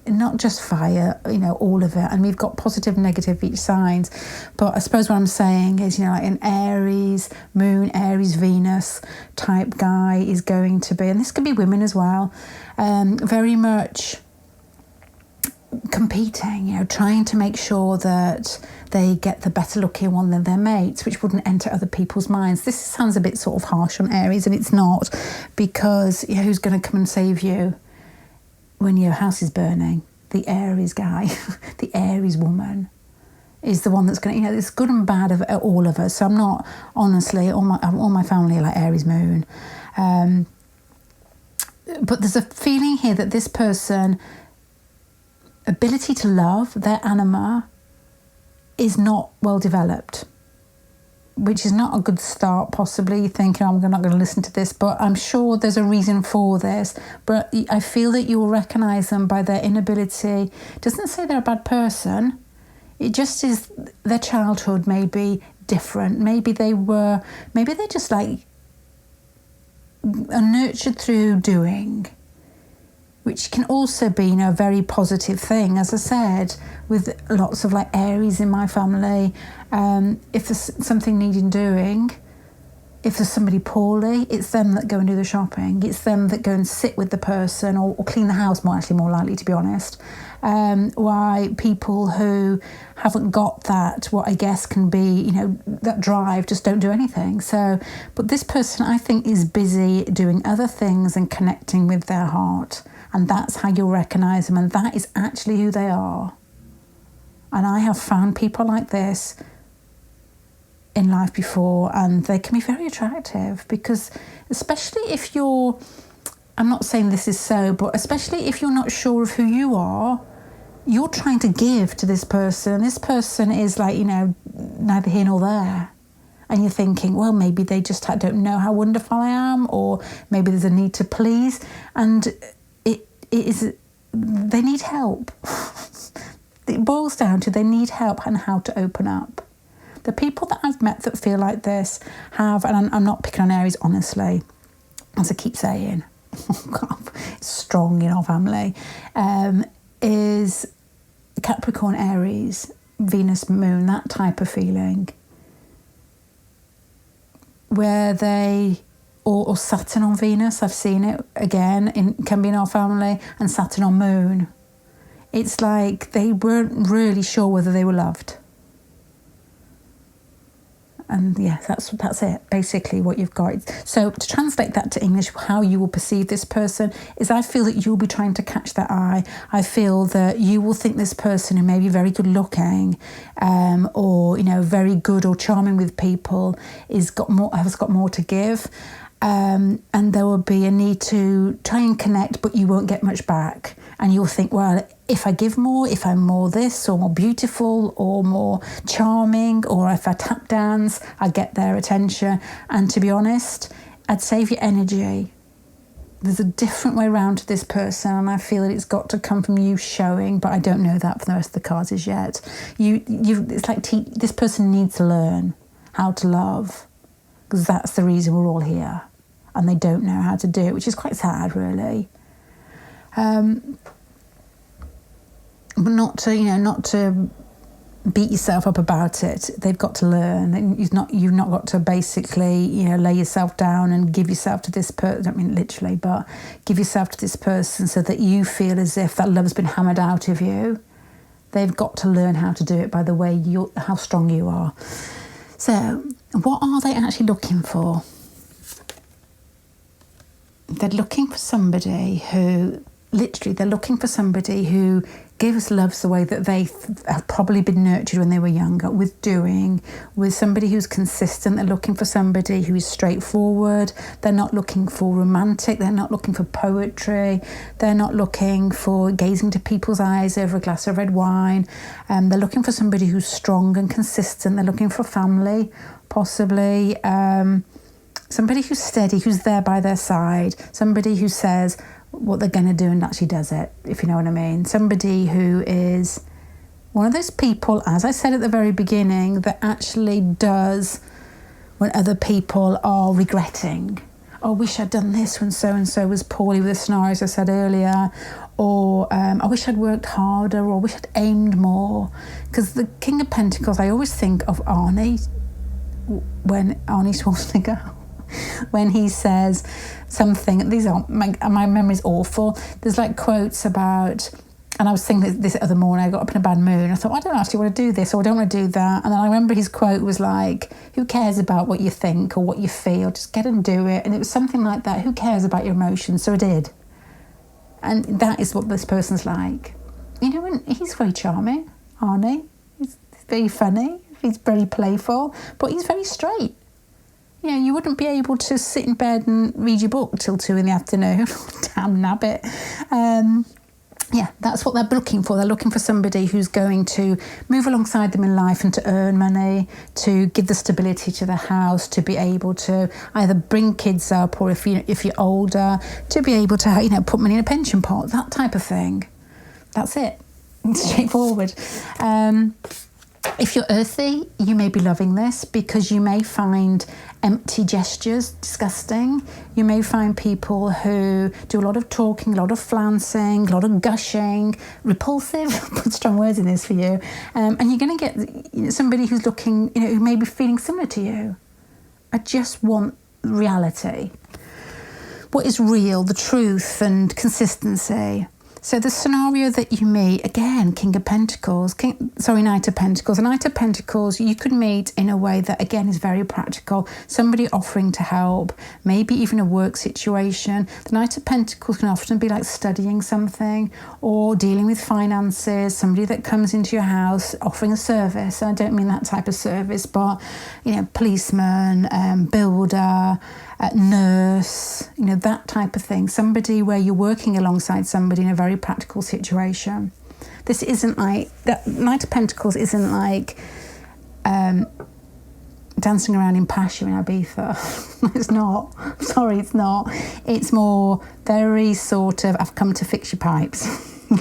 not just fire, you know, all of it. And we've got positive, negative each signs. But I suppose what I'm saying is, you know, like an Aries, Moon, Aries, Venus type guy is going to be, and this could be women as well, very much competing, you know, trying to make sure that they get the better looking one than their mates, which wouldn't enter other people's minds. This sounds a bit sort of harsh on Aries, and it's not, because, you know, who's going to come and save you when your house is burning? The Aries guy, the Aries woman is the one that's going to, you know, it's good and bad of all of us. So I'm not, honestly, all my family are like Aries moon. But there's a feeling here that this person, ability to love, their anima, is not well developed, which is not a good start. Possibly thinking, I'm not going to listen to this, but I'm sure there's a reason for this. But I feel that you will recognise them by their inability. It doesn't say they're a bad person. It just is their childhood may be different. Maybe they're just like are nurtured through doing, which can also be, you know, a very positive thing. As I said, with lots of like Aries in my family, if there's something needing doing, if there's somebody poorly, it's them that go and do the shopping. It's them that go and sit with the person or clean the house, more likely, to be honest. Why people who haven't got that, what I guess can be, you know, that drive, just don't do anything. So, but this person, I think, is busy doing other things and connecting with their heart. And that's how you'll recognise them. And that is actually who they are. And I have found people like this in life before, and they can be very attractive, because especially if you're, I'm not saying this is so, but especially if you're not sure of who you are, you're trying to give to this person. This person is like, you know, neither here nor there. And you're thinking, well, maybe they just don't know how wonderful I am, or maybe there's a need to please. And they need help. It boils down to they need help and how to open up. The people that I've met that feel like this have, and I'm not picking on Aries, honestly, as I keep saying, oh God, it's strong in our family, is Capricorn, Aries, Venus, Moon, that type of feeling, where they, or Saturn on Venus, I've seen it again, can be in our family, and Saturn on Moon. It's like they weren't really sure whether they were loved. And yeah, that's it, basically what you've got. So to translate that to English, how you will perceive this person is, I feel that you'll be trying to catch their eye. I feel that you will think this person who may be very good looking, or, you know, very good or charming with people has got more to give. And there will be a need to try and connect, but you won't get much back. And you'll think, well, if I give more, if I'm more this or more beautiful or more charming, or if I tap dance, I get their attention. And to be honest, I'd save your energy. There's a different way around to this person, and I feel that it's got to come from you showing, but I don't know that for the rest of the cards as yet. It's like this person needs to learn how to love, because that's the reason we're all here. And they don't know how to do it, which is quite sad, really. But not to beat yourself up about it. They've got to learn. You've not got to basically, lay yourself down and give yourself to this person. I don't mean literally, but give yourself to this person so that you feel as if that love's been hammered out of you. They've got to learn how to do it by the way how strong you are. So, what are they actually looking for? They're looking for somebody who gives love the way that they have probably been nurtured when they were younger, with somebody who's consistent. They're looking for somebody who is straightforward. They're not looking for romantic. They're not looking for poetry. They're not looking for gazing into people's eyes over a glass of red wine. They're looking for somebody who's strong and consistent. They're looking for family, possibly. Somebody who's steady, who's there by their side. Somebody who says what they're going to do and actually does it, if you know what I mean. Somebody who is one of those people, as I said at the very beginning, that actually does when other people are regretting. Oh, I wish I'd done this when so-and-so was poorly with the scenarios I said earlier. Or I wish I'd worked harder, or I wish I'd aimed more. Because the King of Pentacles, I always think of Arnie, when Arnie Schwarzenegger, when he says something, my memory's awful. There's like quotes about, and I was thinking this other morning, I got up in a bad mood. I thought, I don't actually want to do this, or I don't want to do that. And then I remember his quote was like, who cares about what you think or what you feel? Just get and do it. And it was something like that. Who cares about your emotions? So I did. And that is what this person's like. And he's very charming, Arnie. He's very funny. He's very playful, but he's very straight. You wouldn't be able to sit in bed and read your book till 2 p.m. Damn nabbit. That's what they're looking for. They're looking for somebody who's going to move alongside them in life and to earn money, to give the stability to the house, to be able to either bring kids up, or if you're older, to be able to put money in a pension pot, that type of thing. That's it. Straightforward. If you're earthy, you may be loving this, because you may find empty gestures disgusting. You may find people who do a lot of talking, a lot of flancing, a lot of gushing, repulsive, put strong words in this for you. And you're going to get somebody who's looking, who may be feeling similar to you. I just want reality. What is real, the truth and consistency. So the scenario that you meet, again, Knight of Pentacles. A Knight of Pentacles, you could meet in a way that, again, is very practical. Somebody offering to help, maybe even a work situation. The Knight of Pentacles can often be like studying something or dealing with finances, somebody that comes into your house offering a service. I don't mean that type of service, but, policeman, builder, nurse, that type of thing. Somebody where you're working alongside somebody in a very practical situation. This isn't like, that Knight of Pentacles isn't like dancing around in Pasha in Ibiza. It's not. I'm sorry, it's not. It's more very sort of, I've come to fix your pipes.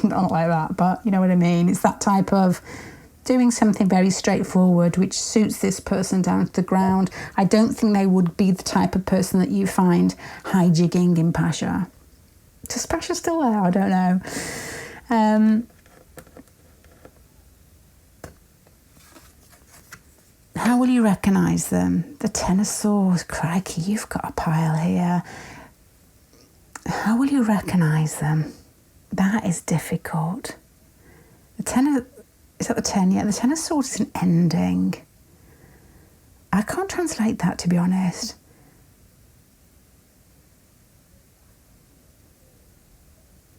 Not like that, but you know what I mean. It's that type of doing something very straightforward which suits this person down to the ground. I don't think they would be the type of person that you find hijigging in Pasha. Is Pasha still there? I don't know. How will you recognise them? The Ten of Swords. Crikey, you've got a pile here. How will you recognise them? That is difficult. The Ten of... Is that the 10? Yeah, the Ten of Swords is an ending. I can't translate that, to be honest.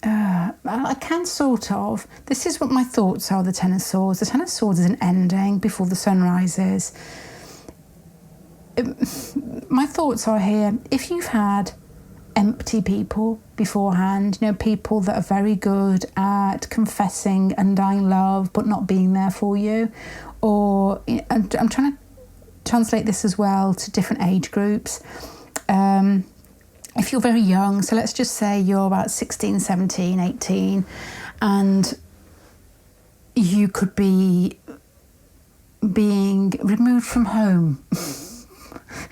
I can sort of. This is what my thoughts are, the Ten of Swords. The Ten of Swords is an ending before the sun rises. My thoughts are here, if you've had empty people beforehand, people that are very good at confessing undying love but not being there for you, or I'm trying to translate this as well to different age groups. If you're very young, so let's just say you're about 16, 17, 18, and you could be being removed from home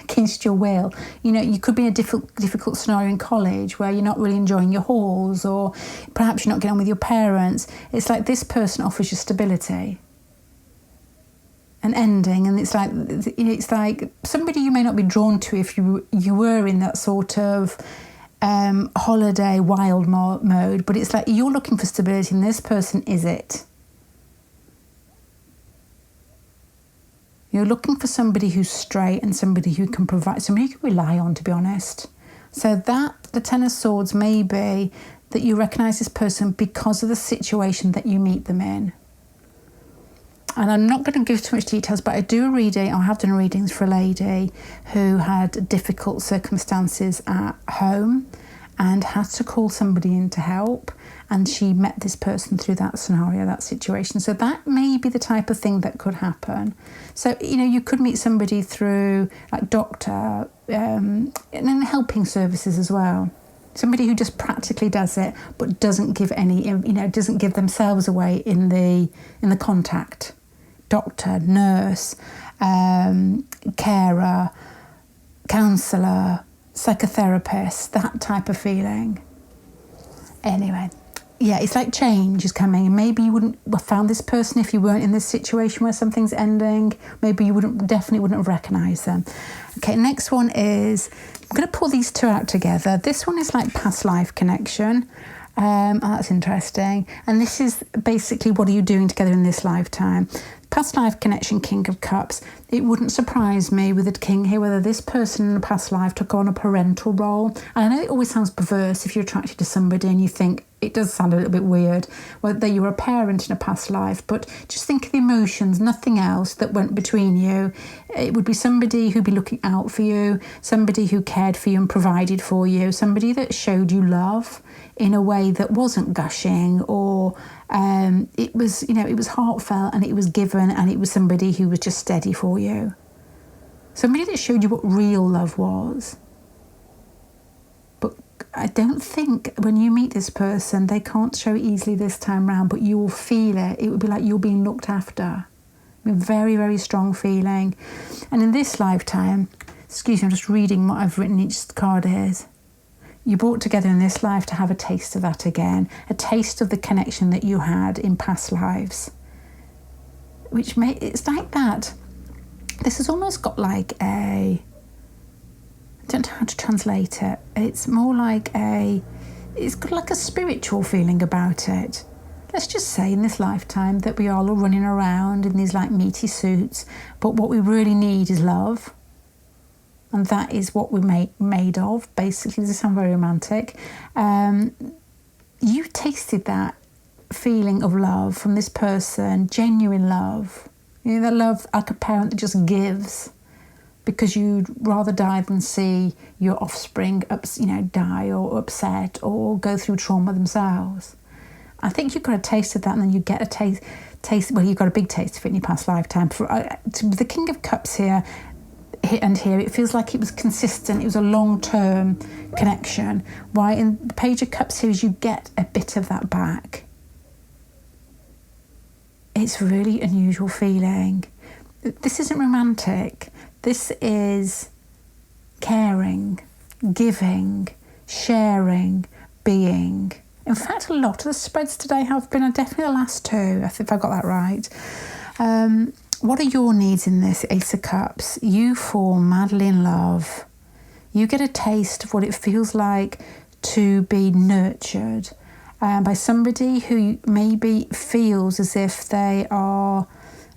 against your will. You could be in a difficult scenario in college where you're not really enjoying your halls, or perhaps you're not getting on with your parents. It's like this person offers you stability, an ending, and it's like somebody you may not be drawn to if you were in that sort of holiday wild mode, but it's like you're looking for stability and this person is it. You're looking for somebody who's straight and somebody who can provide, somebody you can rely on, to be honest. So that the Ten of Swords may be that you recognise this person because of the situation that you meet them in. And I'm not going to give too much details, but I have done readings for a lady who had difficult circumstances at home and had to call somebody in to help. And she met this person through that scenario, that situation. So that may be the type of thing that could happen. So, you could meet somebody through like doctor and then helping services as well. Somebody who just practically does it, but doesn't give doesn't give themselves away in the contact. Doctor, nurse, carer, counsellor, psychotherapist, that type of feeling. Anyway, yeah, it's like change is coming, and maybe you wouldn't have found this person if you weren't in this situation where something's ending. Maybe you definitely wouldn't have recognised them. Okay, next one is, I'm going to pull these two out together. This one is like past life connection. That's interesting. And this is basically, what are you doing together in this lifetime? Past life connection, King of Cups. It wouldn't surprise me with the King here whether this person in a past life took on a parental role. And I know it always sounds perverse if you're attracted to somebody and you think, it does sound a little bit weird, whether you were a parent in a past life, but just think of the emotions, nothing else that went between you. It would be somebody who'd be looking out for you, somebody who cared for you and provided for you, somebody that showed you love in a way that wasn't gushing, or it was heartfelt and it was given, and it was somebody who was just steady for you. Somebody that showed you what real love was. But I don't think when you meet this person, they can't show it easily this time round, but you will feel it. It would be like you're being looked after. A very, very strong feeling. And in this lifetime, excuse me, I'm just reading what I've written each card is. You brought together in this life to have a taste of that again, a taste of the connection that you had in past lives. It's like that. This has almost got like I don't know how to translate it. It's more like it's got like a spiritual feeling about it. Let's just say in this lifetime that we are all running around in these like meaty suits, but what we really need is love. And that is what we're made of, basically. Does it sound very romantic? You tasted that feeling of love from this person, genuine love. That love like a parent that just gives because you'd rather die than see your offspring die or upset or go through trauma themselves. I think you've got a taste of that, and then you get a taste. Well, you've got a big taste of it in your past lifetime. The King of Cups here, it feels like it was consistent. It was a long-term connection. Why in the Page of Cups here is you get a bit of that back. It's really unusual feeling. This isn't romantic. This is caring, giving, sharing, being. In fact, a lot of the spreads today have been definitely the last two, if I got that right. What are your needs in this Ace of Cups? You fall madly in love. You get a taste of what it feels like to be nurtured by somebody who maybe feels as if they are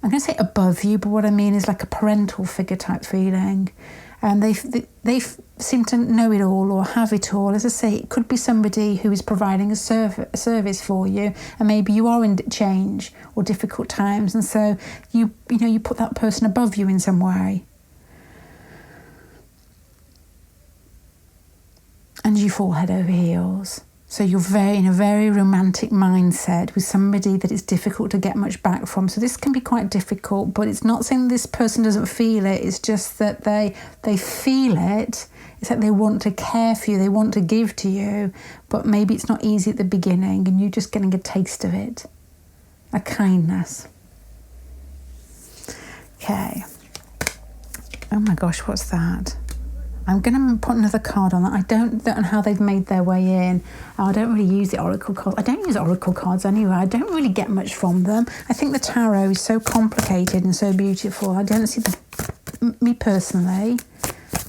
I'm going to say above you, but what I mean is like a parental figure type feeling. And they seem to know it all or have it all. As I say, it could be somebody who is providing a service for you, and maybe you are in change or difficult times, and so you put that person above you in some way. And you fall head over heels. So you're in a very romantic mindset with somebody that it's difficult to get much back from. So this can be quite difficult, but it's not saying this person doesn't feel it. It's just that they feel it. It's like they want to care for you. They want to give to you, but maybe it's not easy at the beginning and you're just getting a taste of it. A kindness. Okay. Oh my gosh, what's that? I'm going to put another card on that. I don't know how they've made their way in. I don't really use the oracle cards. I don't use oracle cards anyway. I don't really get much from them. I think the tarot is so complicated and so beautiful. I don't see me personally.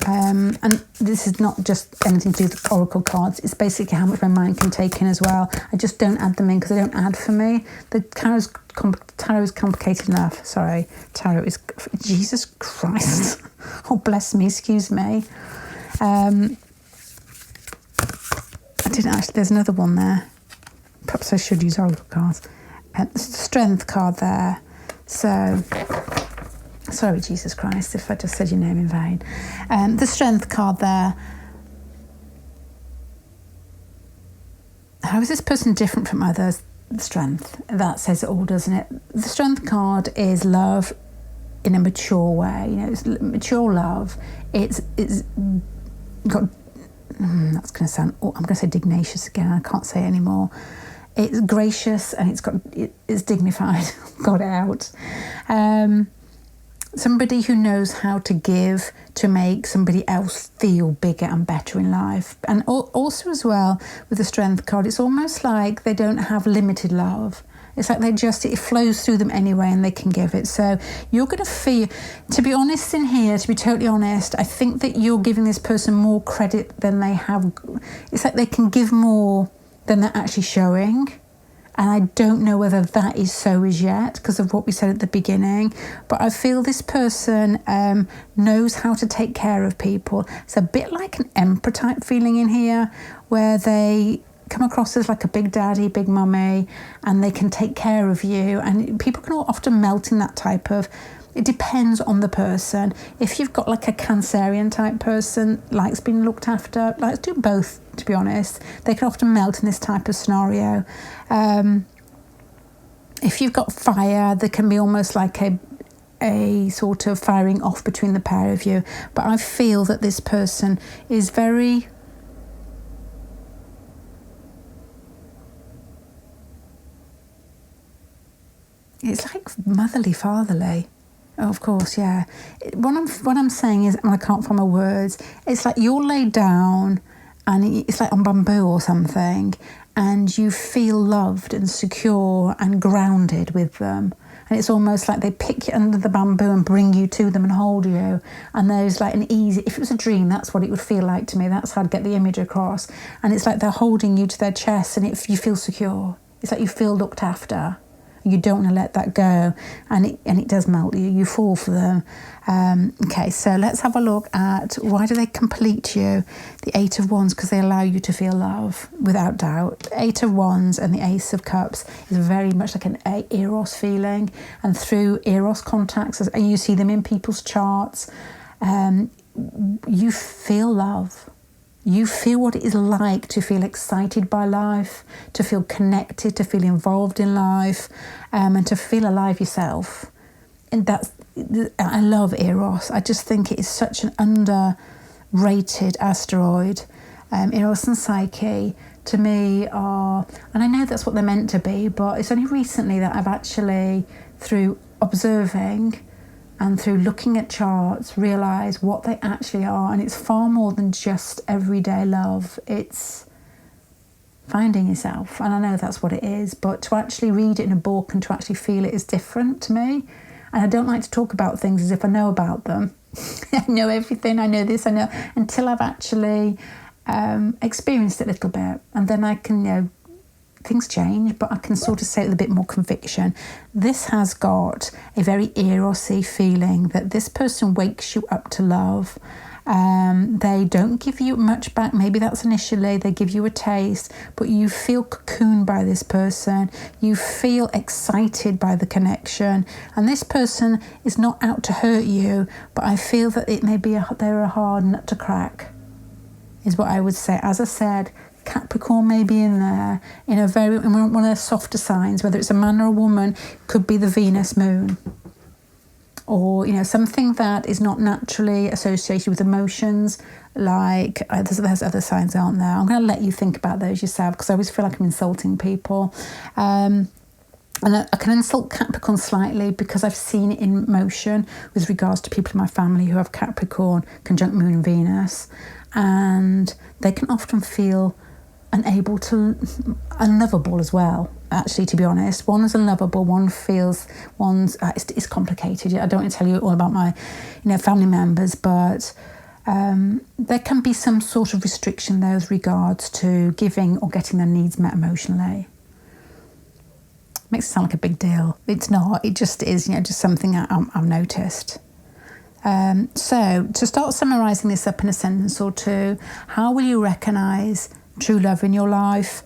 And this is not just anything to do with oracle cards. It's basically how much my mind can take in as well. I just don't add them in because they don't add for me. The tarot is complicated enough. Sorry, tarot is... Jesus Christ. Oh, bless me, excuse me. I didn't actually... There's another one there. Perhaps I should use oracle cards. The strength card there. So... Sorry, Jesus Christ, if I just said your name in vain. The strength card there. How is this person different from others? Strength. That says it all, doesn't it? The strength card is love in a mature way. It's mature love. It's got... that's going to sound... I'm going to say dignacious again. I can't say it anymore. It's gracious and it's dignified. Got it out. Somebody who knows how to give to make somebody else feel bigger and better in life. And also as well, with the strength card, it's almost like they don't have limited love. It's like it flows through them anyway and they can give it. So you're going to feel, to be honest in here, to be totally honest, I think that you're giving this person more credit than they have. It's like they can give more than they're actually showing. And I don't know whether that is so as yet because of what we said at the beginning. But I feel this person knows how to take care of people. It's a bit like an emperor type feeling in here where they come across as like a big daddy, big mummy, and they can take care of you. And people can often melt in that type of... It depends on the person. If you've got like a Cancerian type person, likes being looked after, likes doing both, to be honest, they can often melt in this type of scenario. If you've got fire, there can be almost like a sort of firing off between the pair of you. But I feel that this person is very... It's like motherly, fatherly. Oh, of course, yeah. What I'm saying is, and I can't find my words, it's like you're laid down and it's like on bamboo or something and you feel loved and secure and grounded with them. And it's almost like they pick you under the bamboo and bring you to them and hold you. And there's like an easy... If it was a dream, that's what it would feel like to me. That's how I'd get the image across. And it's like they're holding you to their chest and you feel secure. It's like you feel looked after. You don't want to let that go, and it does melt you. You fall for them. Okay, so let's have a look at why do they complete you? The Eight of Wands, because they allow you to feel love, without doubt. Eight of Wands and the Ace of Cups is very much like an Eros feeling, and through Eros contacts, and you see them in people's charts, you feel love. You feel what it is like to feel excited by life, to feel connected, to feel involved in life, and to feel alive yourself. And I love Eros. I just think it is such an underrated asteroid. Eros and Psyche, to me, are... And I know that's what they're meant to be, but it's only recently that I've actually, through observing... and through looking at charts, realise what they actually are. And it's far more than just everyday love. It's finding yourself. And I know that's what it is. But to actually read it in a book and to actually feel it is different to me. And I don't like to talk about things as if I know about them. I know everything. I know this. I know... Until I've actually experienced it a little bit. And then I can, things change, but I can sort of say it with a bit more conviction. This has got a very erosy feeling that this person wakes you up to love. They don't give you much back. Maybe that's initially, they give you a taste, but you feel cocooned by this person. You feel excited by the connection, and this person is not out to hurt you, but I feel that it may be they're a hard nut to crack, is what I would say. As I said, Capricorn may be in there in one of the softer signs, whether it's a man or a woman, could be the Venus moon, or something that is not naturally associated with emotions, like there's other signs, aren't there? I'm going to let you think about those yourself, because I always feel like I'm insulting people, and I can insult Capricorn slightly because I've seen it in motion with regards to people in my family who have Capricorn conjunct Moon and Venus, and they can often feel unlovable as well, actually, to be honest. One is unlovable, it's complicated. I don't want to tell you all about my family members, but there can be some sort of restriction there with regards to giving or getting their needs met emotionally. Makes it sound like a big deal. It's not, it just is, just something I've noticed. So to start summarising this up in a sentence or two, how will you recognise true love in your life?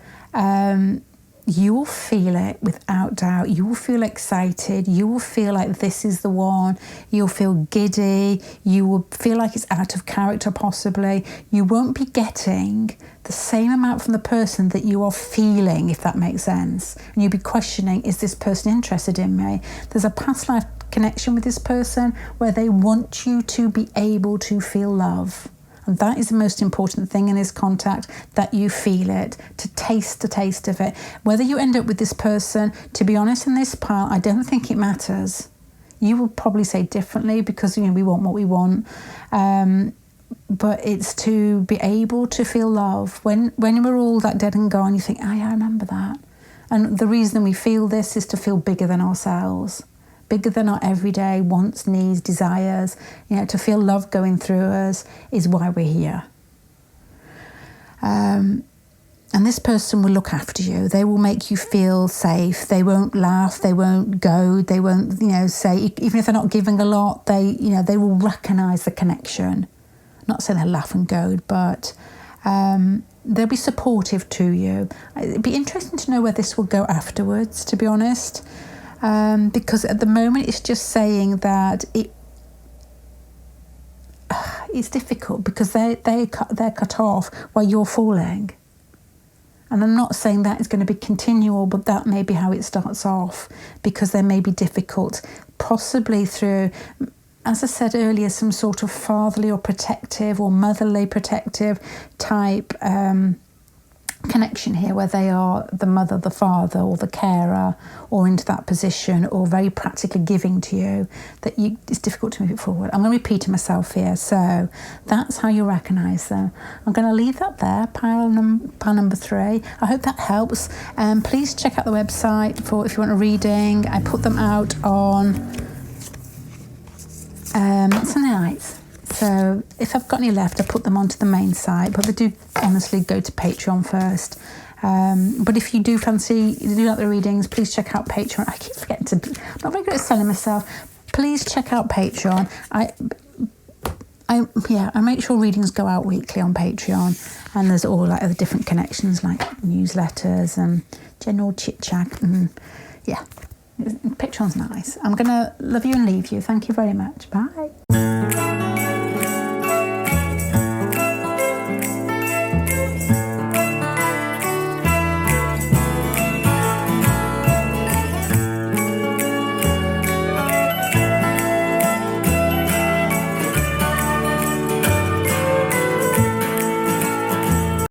You will feel it without doubt. You will feel excited. You will feel like this is the one. You'll feel giddy. You will feel like it's out of character, possibly. You won't be getting the same amount from the person that you are feeling, if that makes sense. And you'll be questioning, is this person interested in me? There's a past life connection with this person where they want you to be able to feel love. And that is the most important thing in this contact, that you feel it, to taste the taste of it. Whether you end up with this person, to be honest, in this pile, I don't think it matters. You will probably say differently because we want what we want. But it's to be able to feel love. When we're all that dead and gone, you think, oh yeah, I remember that. And the reason we feel this is to feel bigger than ourselves. Bigger than our everyday wants, needs, desires. To feel love going through us is why we're here. And this person will look after you. They will make you feel safe. They won't laugh. They won't goad. They won't, say, even if they're not giving a lot, they will recognise the connection. Not saying they'll laugh and goad, but they'll be supportive to you. It'd be interesting to know where this will go afterwards, to be honest. Because at the moment it's just saying that it's difficult because they're cut off while you're falling. And I'm not saying that is going to be continual, but that may be how it starts off, because they may be difficult, possibly through, as I said earlier, some sort of fatherly or protective or motherly protective type connection here, where they are the mother, the father, or the carer, or into that position, or very practically giving to you, that it's difficult to move it forward. I'm going to repeat myself here, so that's how you recognise them. I'm going to leave that there, pile number 3. I hope that helps. Please check out the website for if you want a reading. I put them out on Sunday nights. So if I've got any left, I put them onto the main site, but they do honestly go to Patreon first. But if you do fancy, you do like the readings, please check out Patreon. I keep forgetting I'm not very good at selling myself. Please check out Patreon. I make sure readings go out weekly on Patreon, and there's all like other different connections like newsletters and general chit chat, and Patreon's nice. I'm gonna love you and leave you. Thank you very much. Bye.